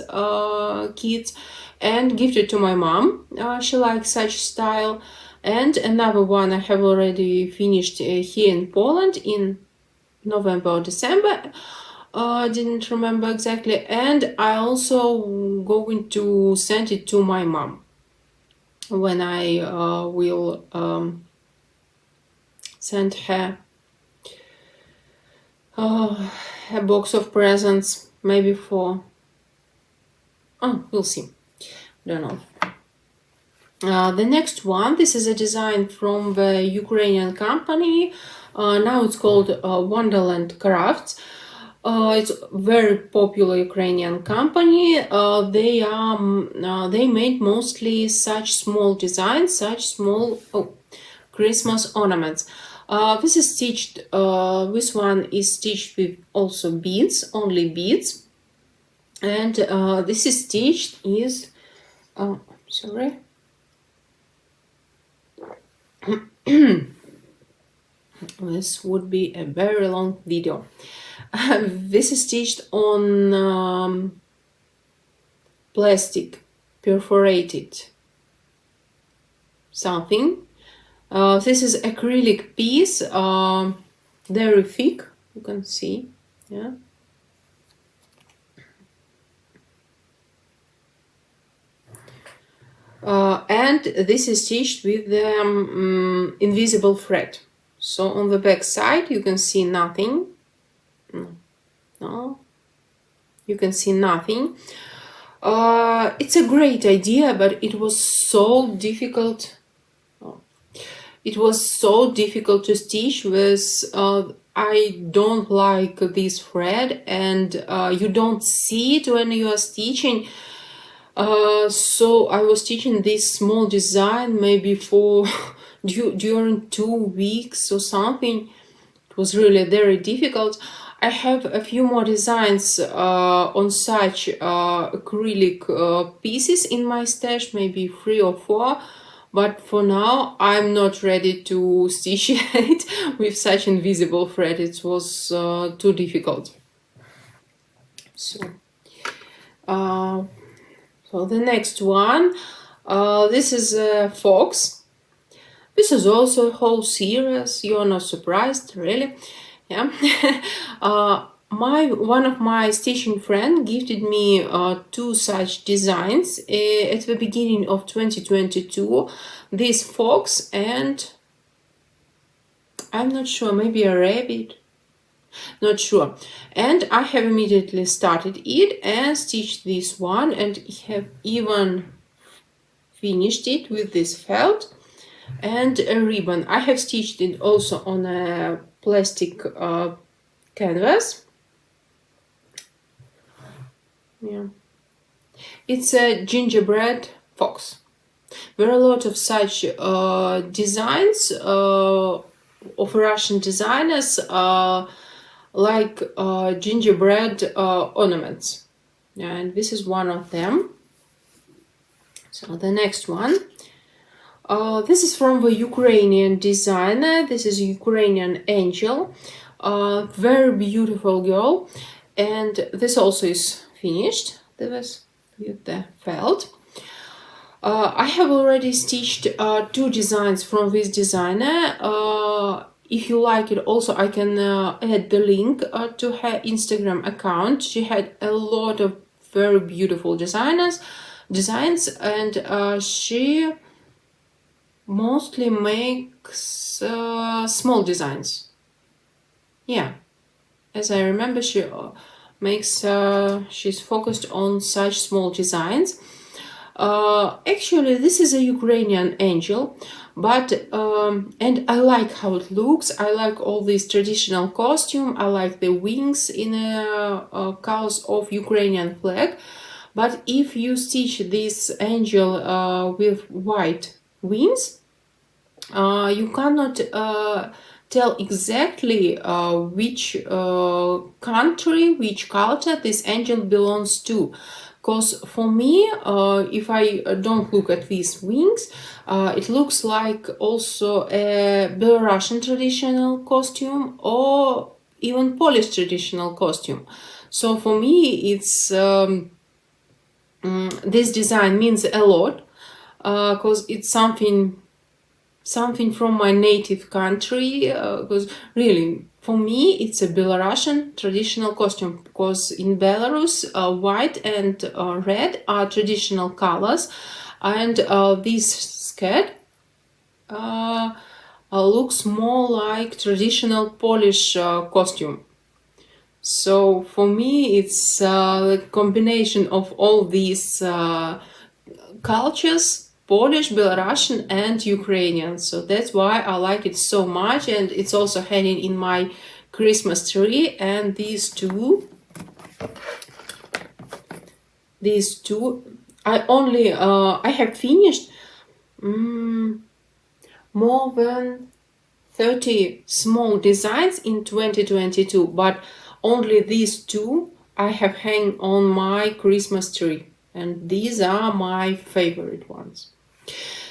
kits and gifted to my mom. She likes such style. And another one I have already finished here in Poland in November or December. Didn't remember exactly. And I also going to send it to my mom when I will send her a box of presents, maybe for... Oh, we'll see. Don't know. The next one, this is a design from the Ukrainian company. Now it's called Wonderland Crafts. It's a very popular Ukrainian company. They made mostly such small designs, such small Christmas ornaments. This is stitched. This one is stitched with also beads, only beads, and this is stitched is. Sorry. This would be a very long video. This is stitched on plastic, perforated something. This is acrylic piece, very thick, you can see, yeah. And this is stitched with the invisible thread. So on the back side you can see nothing. No, you can see nothing. It's a great idea, but it was so difficult. It was so difficult to stitch with. I don't like this thread, and you don't see it when you are stitching. So I was stitching this small design maybe for during 2 weeks or something. It was really very difficult. I have a few more designs on such acrylic pieces in my stash, maybe 3 or 4. But for now, I'm not ready to stitch it with such invisible thread. It was too difficult. So the next one, this is a fox. This is also a whole series. You're not surprised, really. Yeah. One of my stitching friend gifted me 2 such designs at the beginning of 2022. This fox and I'm not sure, maybe a rabbit, not sure. And I have immediately started it and stitched this one, and have even finished it with this felt and a ribbon. I have stitched it also on a plastic canvas. Yeah, it's a gingerbread fox. There are a lot of such designs of Russian designers, like gingerbread ornaments, and this is one of them. So the next one, this is from the Ukrainian designer. This is a Ukrainian angel, very beautiful girl, and this also is finished. This with the felt. I have already stitched 2 designs from this designer. If you like it, also I can add the link to her Instagram account. She had a lot of very beautiful designs, and she mostly makes small designs. Yeah, as I remember, she makes she's focused on such small designs. Actually, this is a Ukrainian angel, but and I like how it looks. I like all this traditional costume. I like the wings in colors of Ukrainian flag. But if you stitch this angel with white wings, you cannot tell exactly which country, which culture this angel belongs to. Because for me, if I don't look at these wings, it looks like also a Belarusian traditional costume or even Polish traditional costume. So for me, it's this design means a lot, because it's something from my native country, because really for me it's a Belarusian traditional costume, because in Belarus white and red are traditional colors, and this skirt looks more like traditional Polish costume. So for me it's a combination of all these cultures, Polish, Belarusian and Ukrainian. So that's why I like it so much, and it's also hanging in my Christmas tree. And these two I have finished more than 30 small designs in 2022, but only these 2 I have hang on my Christmas tree, and these are my favorite ones.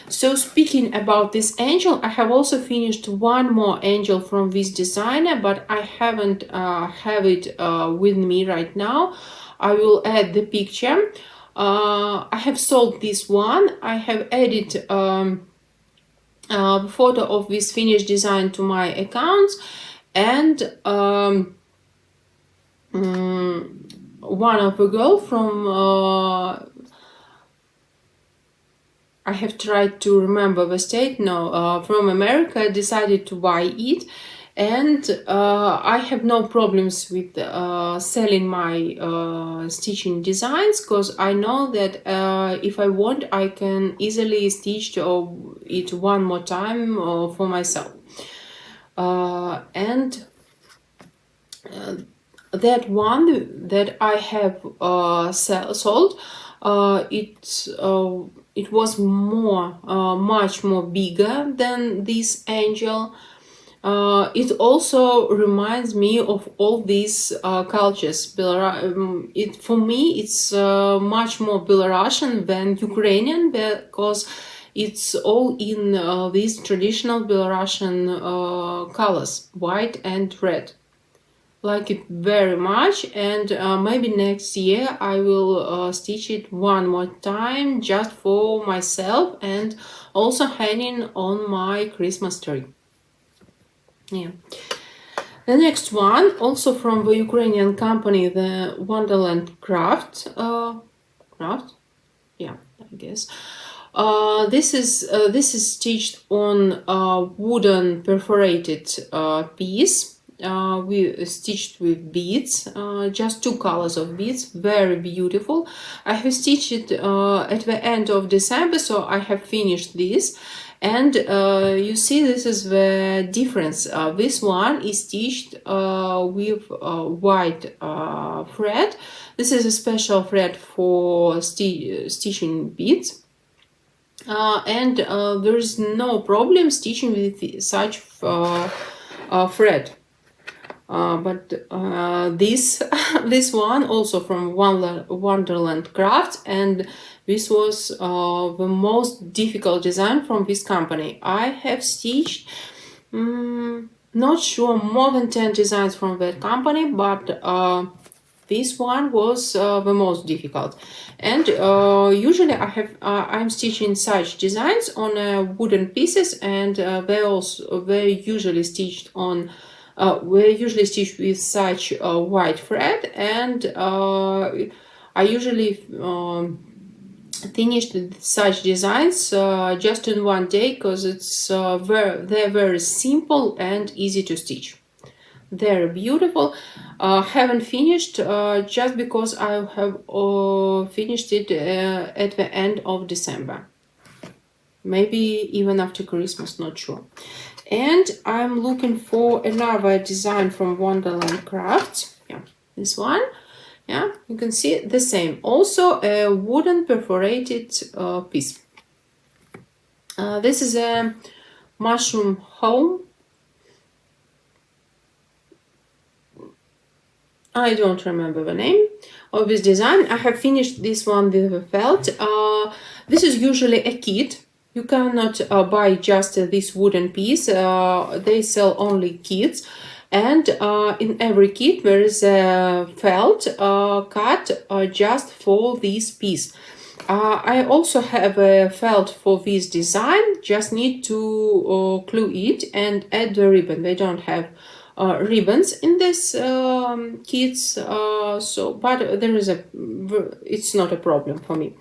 So speaking about this angel, I have also finished one more angel from this designer, but I haven't have it with me right now. I will add the picture. I have sold this one. I have added photo of this finished design to my account, and one of the girl from I have tried to remember the state, no, from America decided to buy it, and I have no problems with selling my stitching designs, because I know that if I want, I can easily stitch it one more time for myself. And that one that I have sold, it was much more bigger than this angel. It also reminds me of all these cultures. For me, it's much more Belarusian than Ukrainian, because it's all in these traditional Belarusian colors, white and red. Like it very much, and maybe next year I will stitch it one more time just for myself, and also hanging on my Christmas tree. Yeah. The next one, also from the Ukrainian company, the Wonderland Craft. Yeah, I guess. This is stitched on a wooden perforated piece. We stitched with beads, just 2 colors of beads, very beautiful. I have stitched it at the end of December, so I have finished this. And you see, this is the difference. This one is stitched with white thread. This is a special thread for stitching beads. And there is no problem stitching with such thread. But this this one also from Wonderland Crafts, and this was the most difficult design from this company. I have stitched not sure, more than 10 designs from that company, but this one was the most difficult. And usually I'm stitching such designs on wooden pieces, and they're usually stitched on we're usually stitched with such white thread, and I usually finished such designs just in one day, because they're very simple and easy to stitch. They're beautiful. Haven't finished just because I have finished it at the end of December. Maybe even after Christmas, not sure. And I'm looking for another design from Wonderland Crafts. Yeah, this one. Yeah, you can see the same. Also a wooden perforated piece. This is a mushroom home. I don't remember the name of this design. I have finished this one with the felt. This is usually a kit. You cannot buy just this wooden piece. They sell only kits, and in every kit there is a felt cut just for this piece. I also have a felt for this design. Just need to glue it and add the ribbon. They don't have ribbons in this kits, but there is it's not a problem for me.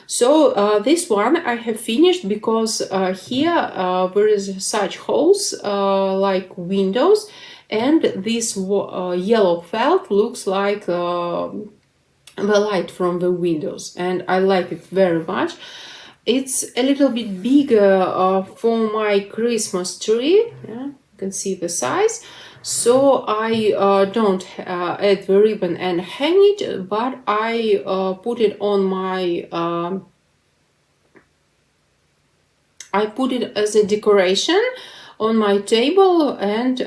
So this one I have finished because here there is such holes like windows, and this yellow felt looks like the light from the windows, and I like it very much. It's a little bit bigger for my Christmas tree. Yeah, you can see the size. So I don't add the ribbon and hang it, but I put it on my I put it as a decoration on my table, and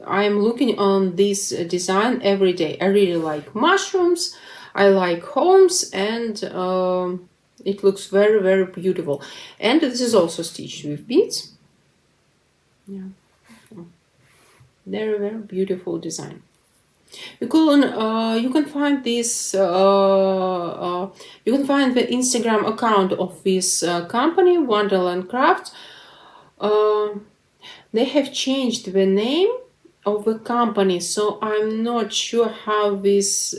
I'm looking on this design every day. I really like mushrooms, I like homes, and it looks very, very beautiful. And this is also stitched with beads. Yeah. Very, very beautiful design. You can find this. You can find the Instagram account of this company, Wonderland Crafts. They have changed the name of the company, so I'm not sure how this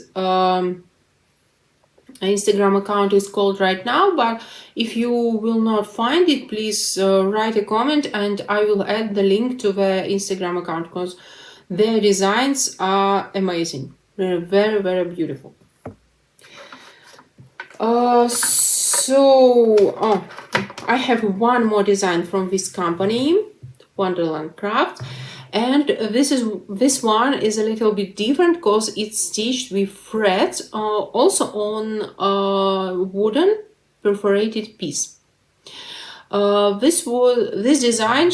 Instagram account is called right now, but if you will not find it, please write a comment and I will add the link to the Instagram account, because their designs are amazing. They're very, very beautiful. I have one more design from this company, Wonderland Craft, and this one is a little bit different because it's stitched with threads, also on wooden perforated piece. This design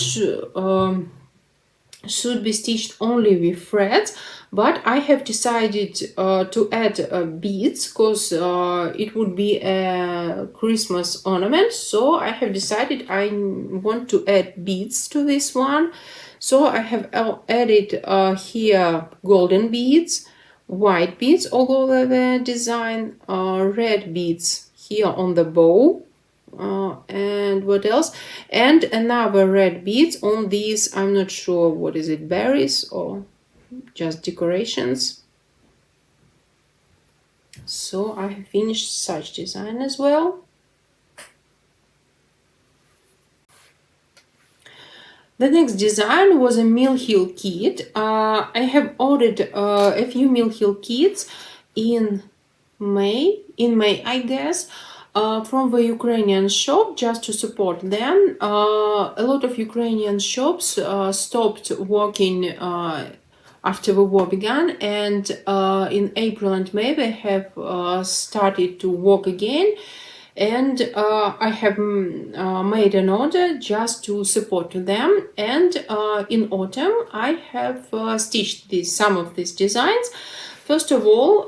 should be stitched only with threads, but I have decided to add beads, because it would be a Christmas ornament. So I have decided I want to add beads to this one. So I have added here golden beads, white beads all over the design, red beads here on the bow, and what else, and another red beads on these, I'm not sure what is it, berries or just decorations. So I have finished such design as well. The next design was a mill heel kit. I have ordered a few mill heel kits in May, I guess, from the Ukrainian shop, just to support them. A lot of Ukrainian shops stopped working after the war began, and in April and May they have started to work again. And I have made an order just to support them, and in autumn I have stitched some of these designs. First of all,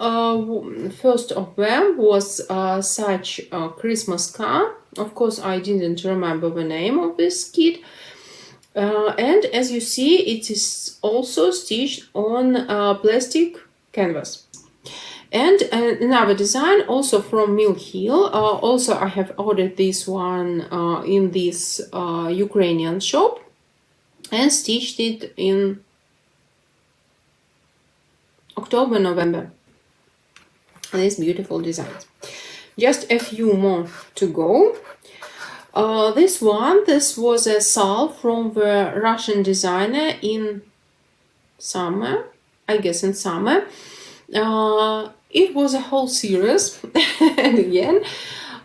first of them was such a Christmas car. Of course, I didn't remember the name of this kit. And as you see, it is also stitched on plastic canvas. And another design also from Mill Hill. Also, I have ordered this one in this Ukrainian shop and stitched it in October, November. These beautiful designs. Just a few more to go. This was a salve from the Russian designer in summer, I guess in summer. It was a whole series, and again,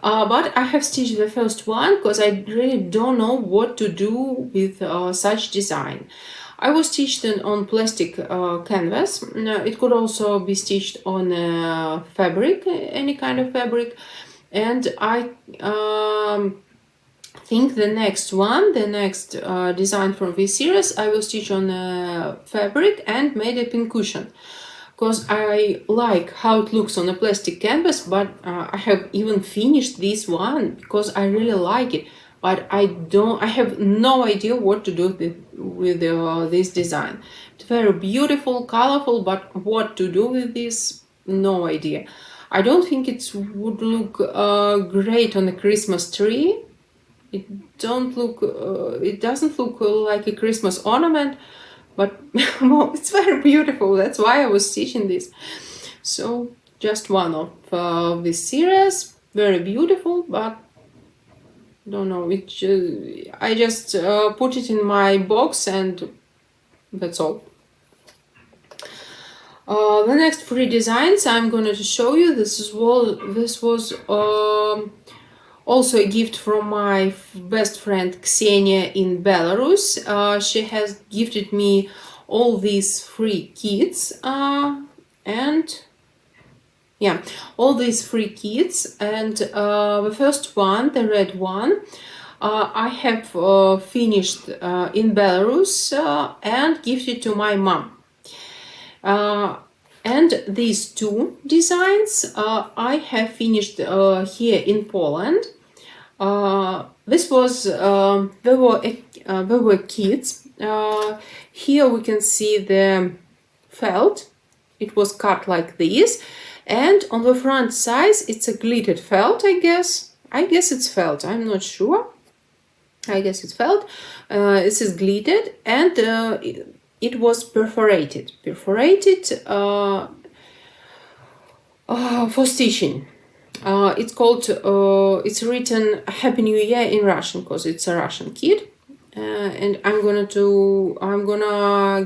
but I have stitched the first one because I really don't know what to do with such design. I was stitched on plastic canvas. It could also be stitched on fabric, any kind of fabric, and I think the next design from this series, I will stitch on fabric and made a pincushion, because I like how it looks on a plastic canvas. But I have even finished this one because I really like it, but I have no idea what to do with this design. It's very beautiful, colorful, but what to do with this, no idea. I don't think it would look great on a Christmas tree. It doesn't look like a Christmas ornament, but well, it's very beautiful. That's why I was stitching this. So just one of this series, very beautiful, but don't know. I just put it in my box and that's all. The next 3 designs I'm going to show you. This was also a gift from my best friend Ksenia in Belarus. She has gifted me all these 3 kits, and yeah, all these 3 kits. And the first one, the red one, I have finished in Belarus and gifted to my mom. And these 2 designs I have finished here in Poland. There were kits. Here we can see the felt it was cut like this, and on the front side it's a glittered felt, I guess it's felt, I'm not sure. I guess it's felt. This is glittered, and it was perforated for stitching. It's called, it's written Happy New Year in Russian, because it's a Russian kid. And I'm gonna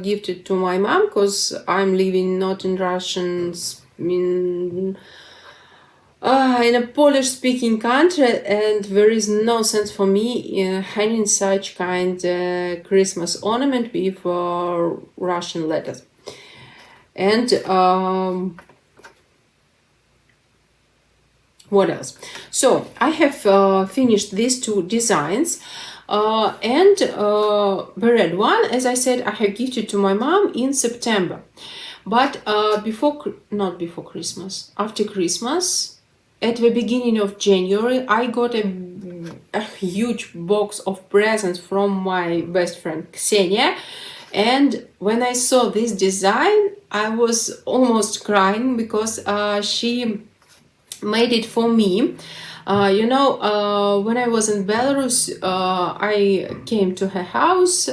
gift it to my mom, because I'm living not in Russian, in a Polish-speaking country, and there is no sense for me hanging such kind Christmas ornament with Russian letters. And what else? So I have finished these two designs. And the red one, as I said, I have gifted to my mom in September. But not before Christmas, after Christmas, at the beginning of January, I got a huge box of presents from my best friend Ksenia. And when I saw this design, I was almost crying, because she made it for me. When I was in Belarus, I came to her house,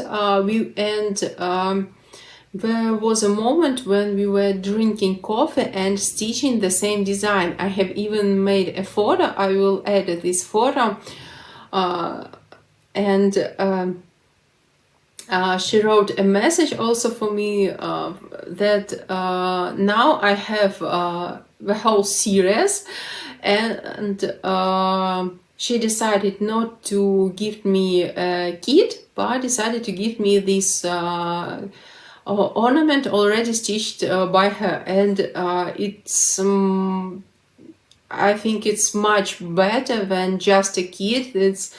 there was a moment when we were drinking coffee and stitching the same design. I have even made a photo. I will add this photo. She wrote a message also for me that now I have the whole series, and she decided not to give me a kit, but decided to give me this ornament already stitched by her, and it's I think it's much better than just a kit. It's,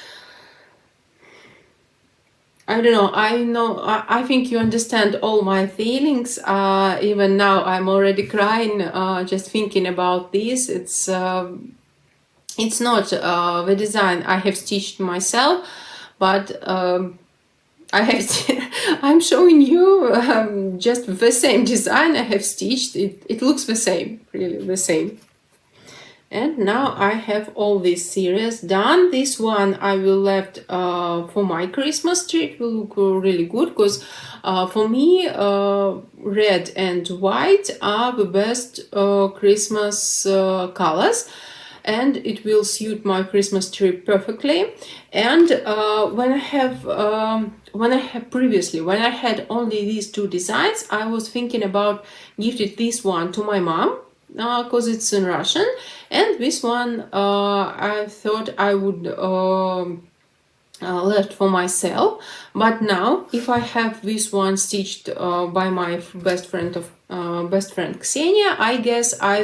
I don't know, I think you understand all my feelings. Even now I'm already crying just thinking about this. It's not the design I have stitched myself, but I'm showing you just the same design I have stitched. It looks the same, really the same. And now I have all this series done. This one I will left for my Christmas tree. It will look really good, because for me red and white are the best Christmas colors, and it will suit my Christmas tree perfectly. And when I had only these two designs, I was thinking about gifting this one to my mom, because it's in Russian, and this one I thought I would left for myself. But now, if I have this one stitched by my best friend Ksenia, I guess I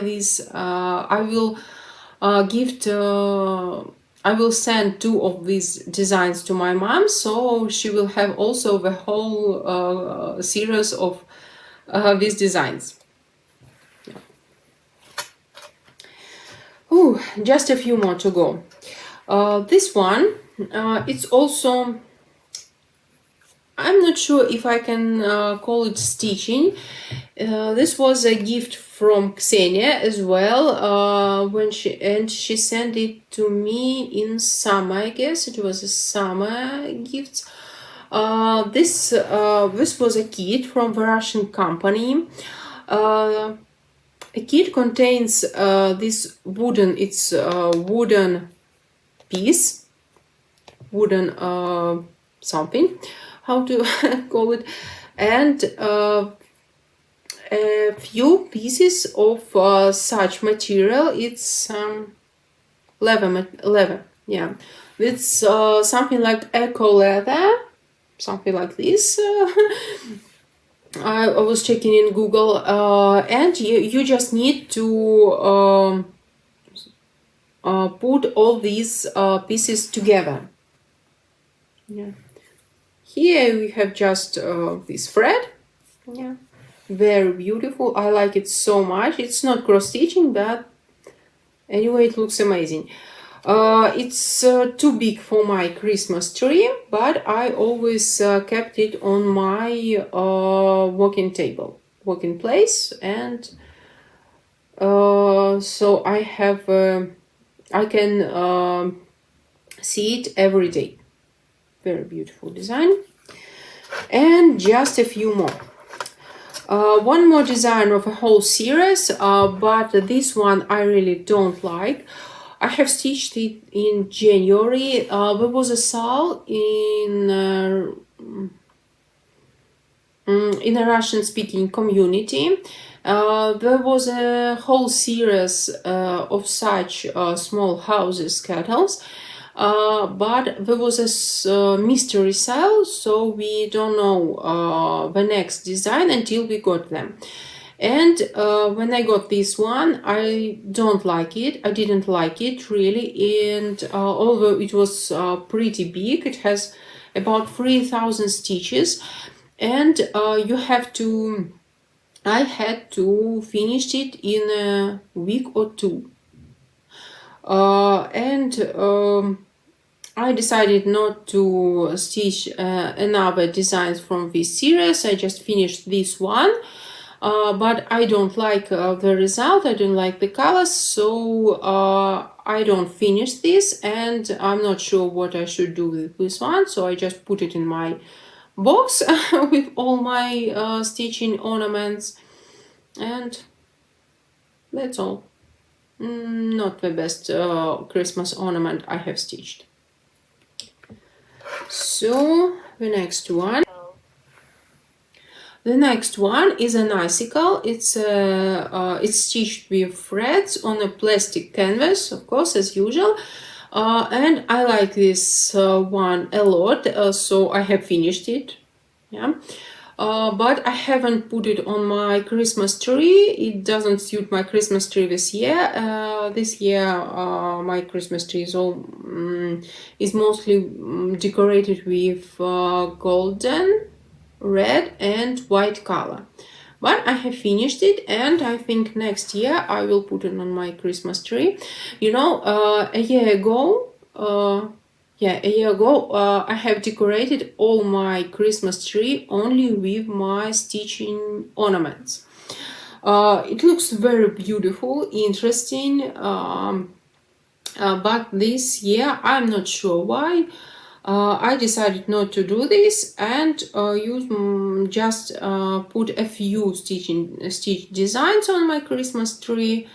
will send two of these designs to my mom, so she will have also the whole series of these designs. Ooh, just a few more to go. This one, it's also, I'm not sure if I can call it stitching. This was a gift from Ksenia as well, she sent it to me in summer. I guess it was a summer gift. This was a kit from the Russian company. A kit contains this wooden piece, wooden something, how to call it, and a few pieces of such material. It's leather, yeah. It's something like eco leather, something like this. I was checking in Google, and you just need to put all these pieces together. Yeah. Here we have just this thread. Yeah, very beautiful. I like it so much. It's not cross stitching, but anyway, it looks amazing. It's too big for my Christmas tree, but I always kept it on my working table. working place, and so I can see it every day. Very beautiful design. And just a few more. One more design of a whole series, but this one I really don't like. I have stitched it in January. There was a sale in a Russian-speaking community. There was a whole series of such small houses, kettles, but there was a mystery sale, so we don't know the next design until we got them. And when I got this one, I don't like it. I didn't like it really, and although it was pretty big, it has about 3,000 stitches, and I had to finish it in a week or two. I decided not to stitch another designs from this series. I just finished this one, but I don't like the result. I don't like the colors, so I don't finish this, and I'm not sure what I should do with this one, so I just put it in my box with all my stitching ornaments, and that's all. Not the best Christmas ornament I have stitched. So the next one is an icicle. It's stitched with threads on a plastic canvas, of course, as usual. And I like this one a lot, so I have finished it. Yeah. But I haven't put it on my Christmas tree. It doesn't suit my Christmas tree this year. This year my Christmas tree is mostly decorated with golden, red and white color. But I have finished it, and I think next year I will put it on my Christmas tree. You know, a year ago I have decorated all my Christmas tree only with my stitching ornaments. It looks very beautiful, interesting, but this year I'm not sure why. I decided not to do this and just put a few stitch designs on my Christmas tree.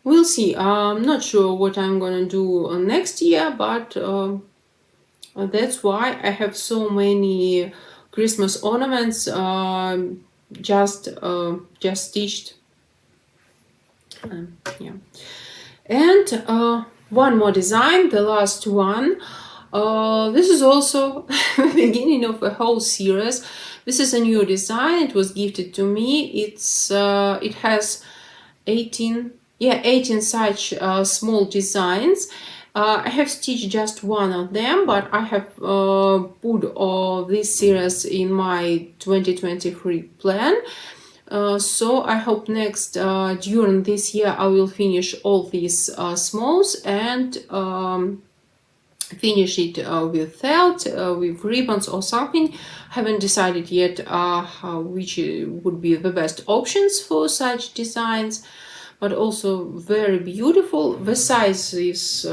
We'll see. I'm not sure what I'm gonna do next year, but that's why I have so many Christmas ornaments just stitched. Yeah. And one more design, the last one. This is also the beginning of a whole series. This is a new design. It was gifted to me. It has 18 such small designs. I have stitched just one of them, but I have put this series in my 2023 plan. So I hope during this year I will finish all these smalls and finish it with felt, with ribbons or something. Haven't decided yet which would be the best options for such designs, but also very beautiful. The size is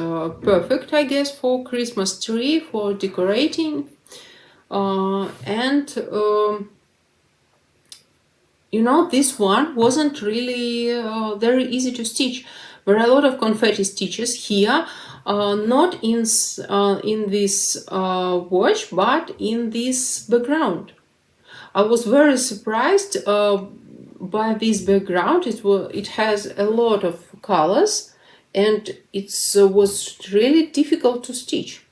perfect, I guess, for Christmas tree, for decorating, you know, this one wasn't really very easy to stitch. There are a lot of confetti stitches here, not in this watch, but in this background. I was very surprised by this background. It has a lot of colors, and it was really difficult to stitch.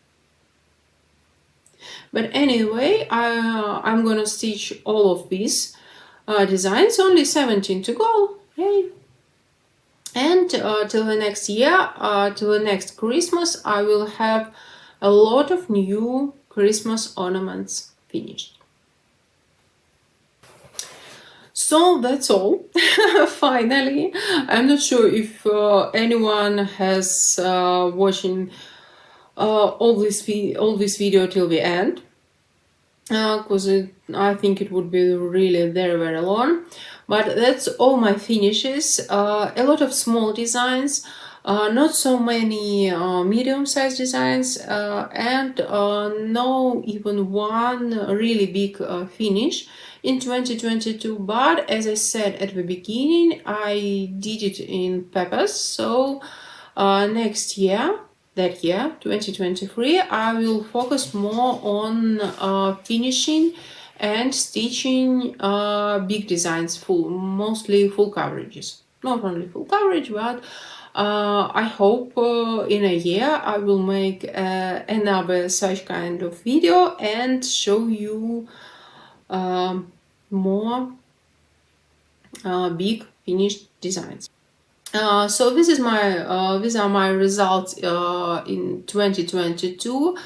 But anyway, I'm gonna stitch all of these designs. Only 17 to go. Yay! And till the next year, till the next Christmas, I will have a lot of new Christmas ornaments finished. So that's all. Finally, I'm not sure if anyone has watching all this video till the end. because I think it would be really very long. But that's all my finishes. A lot of small designs, not so many medium-sized designs, and no even one really big finish in 2022. But as I said at the beginning, I did it in purpose. So next year, that year 2023, I will focus more on finishing and stitching big designs, mostly full coverages. Not only full coverage, but I hope in a year I will make another such kind of video and show you more big finished designs. So this is these are my results in 2022.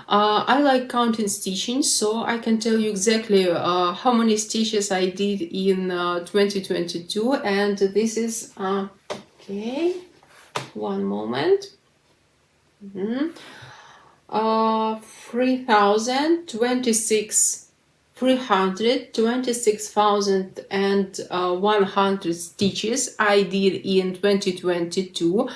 I like counting stitching, so I can tell you exactly how many stitches I did in 2022, and this is okay. One moment. 326,100 stitches I did in 2022.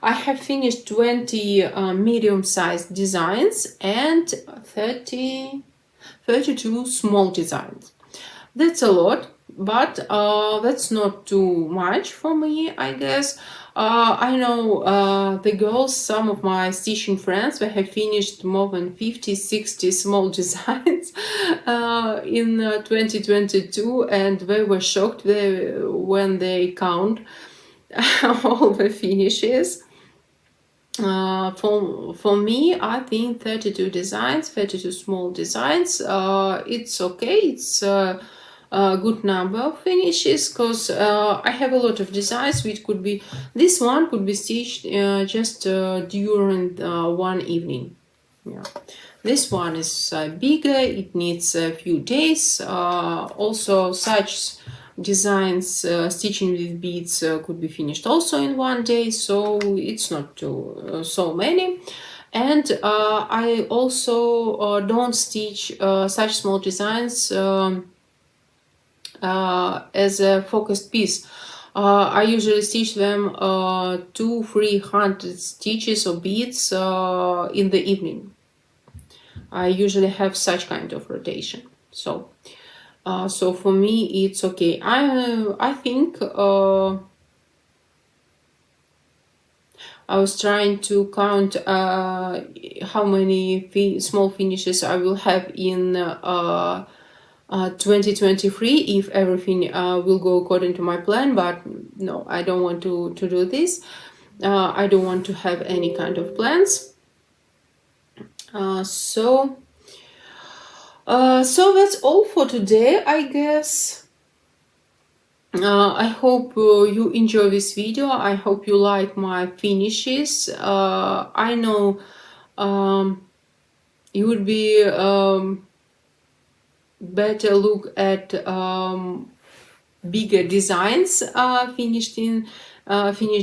I have finished 20 medium-sized designs and 32 small designs. That's a lot, but that's not too much for me, I guess. I know the girls, some of my stitching friends, they have finished more than 50-60 small designs in 2022, and they were shocked when they count all the finishes. For me, I think 32 designs, 32 small designs, it's okay. It's a good number of finishes, because I have a lot of designs which could be, this one could be stitched just during one evening. Yeah, this one is bigger, it needs a few days. Also such designs stitching with beads could be finished also in one day, so it's not too so many. And I also don't stitch such small designs as a focused piece. I usually stitch them 200-300 stitches or beads in the evening. I usually have such kind of rotation. So for me it's okay. I think I was trying to count how many small finishes I will have in 2023 if everything will go according to my plan, but no, I don't want to do this. I don't want to have any kind of plans. So that's all for today, I guess. I hope you enjoy this video. I hope you like my finishes. I know you would be better look at bigger designs finished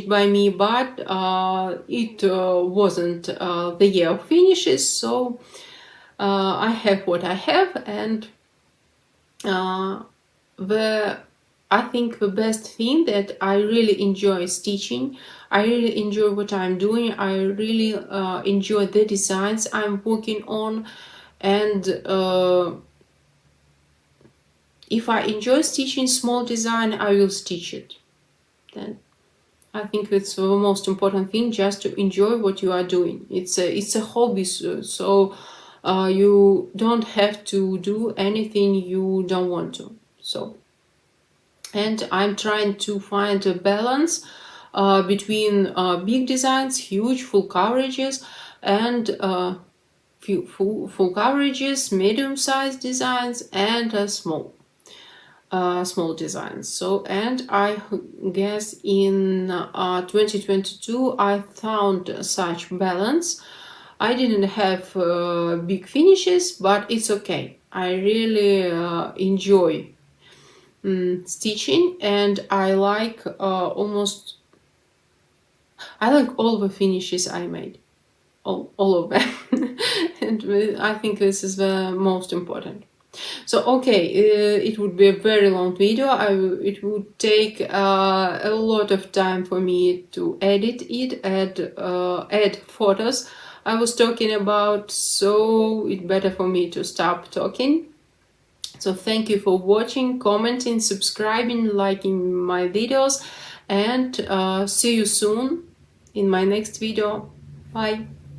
by me, but it wasn't the year of finishes, so I have what I have, and I think the best thing that I really enjoy stitching, I really enjoy what I'm doing, I really enjoy the designs I'm working on, and if I enjoy stitching small design, I will stitch it. Then I think it's the most important thing, just to enjoy what you are doing. It's a hobby, so you don't have to do anything you don't want to. So, and I'm trying to find a balance between big designs, huge full coverages, and few full coverages, medium-sized designs, and small designs. So, and I guess in 2022 I found such balance. I didn't have big finishes, but it's okay. I really enjoy stitching, and I like all the finishes I made, all of them. And I think this is the most important. So okay, it would be a very long video. It would take a lot of time for me to edit it, add photos I was talking about, so it's better for me to stop talking. So thank you for watching, commenting, subscribing, liking my videos, and see you soon in my next video. Bye.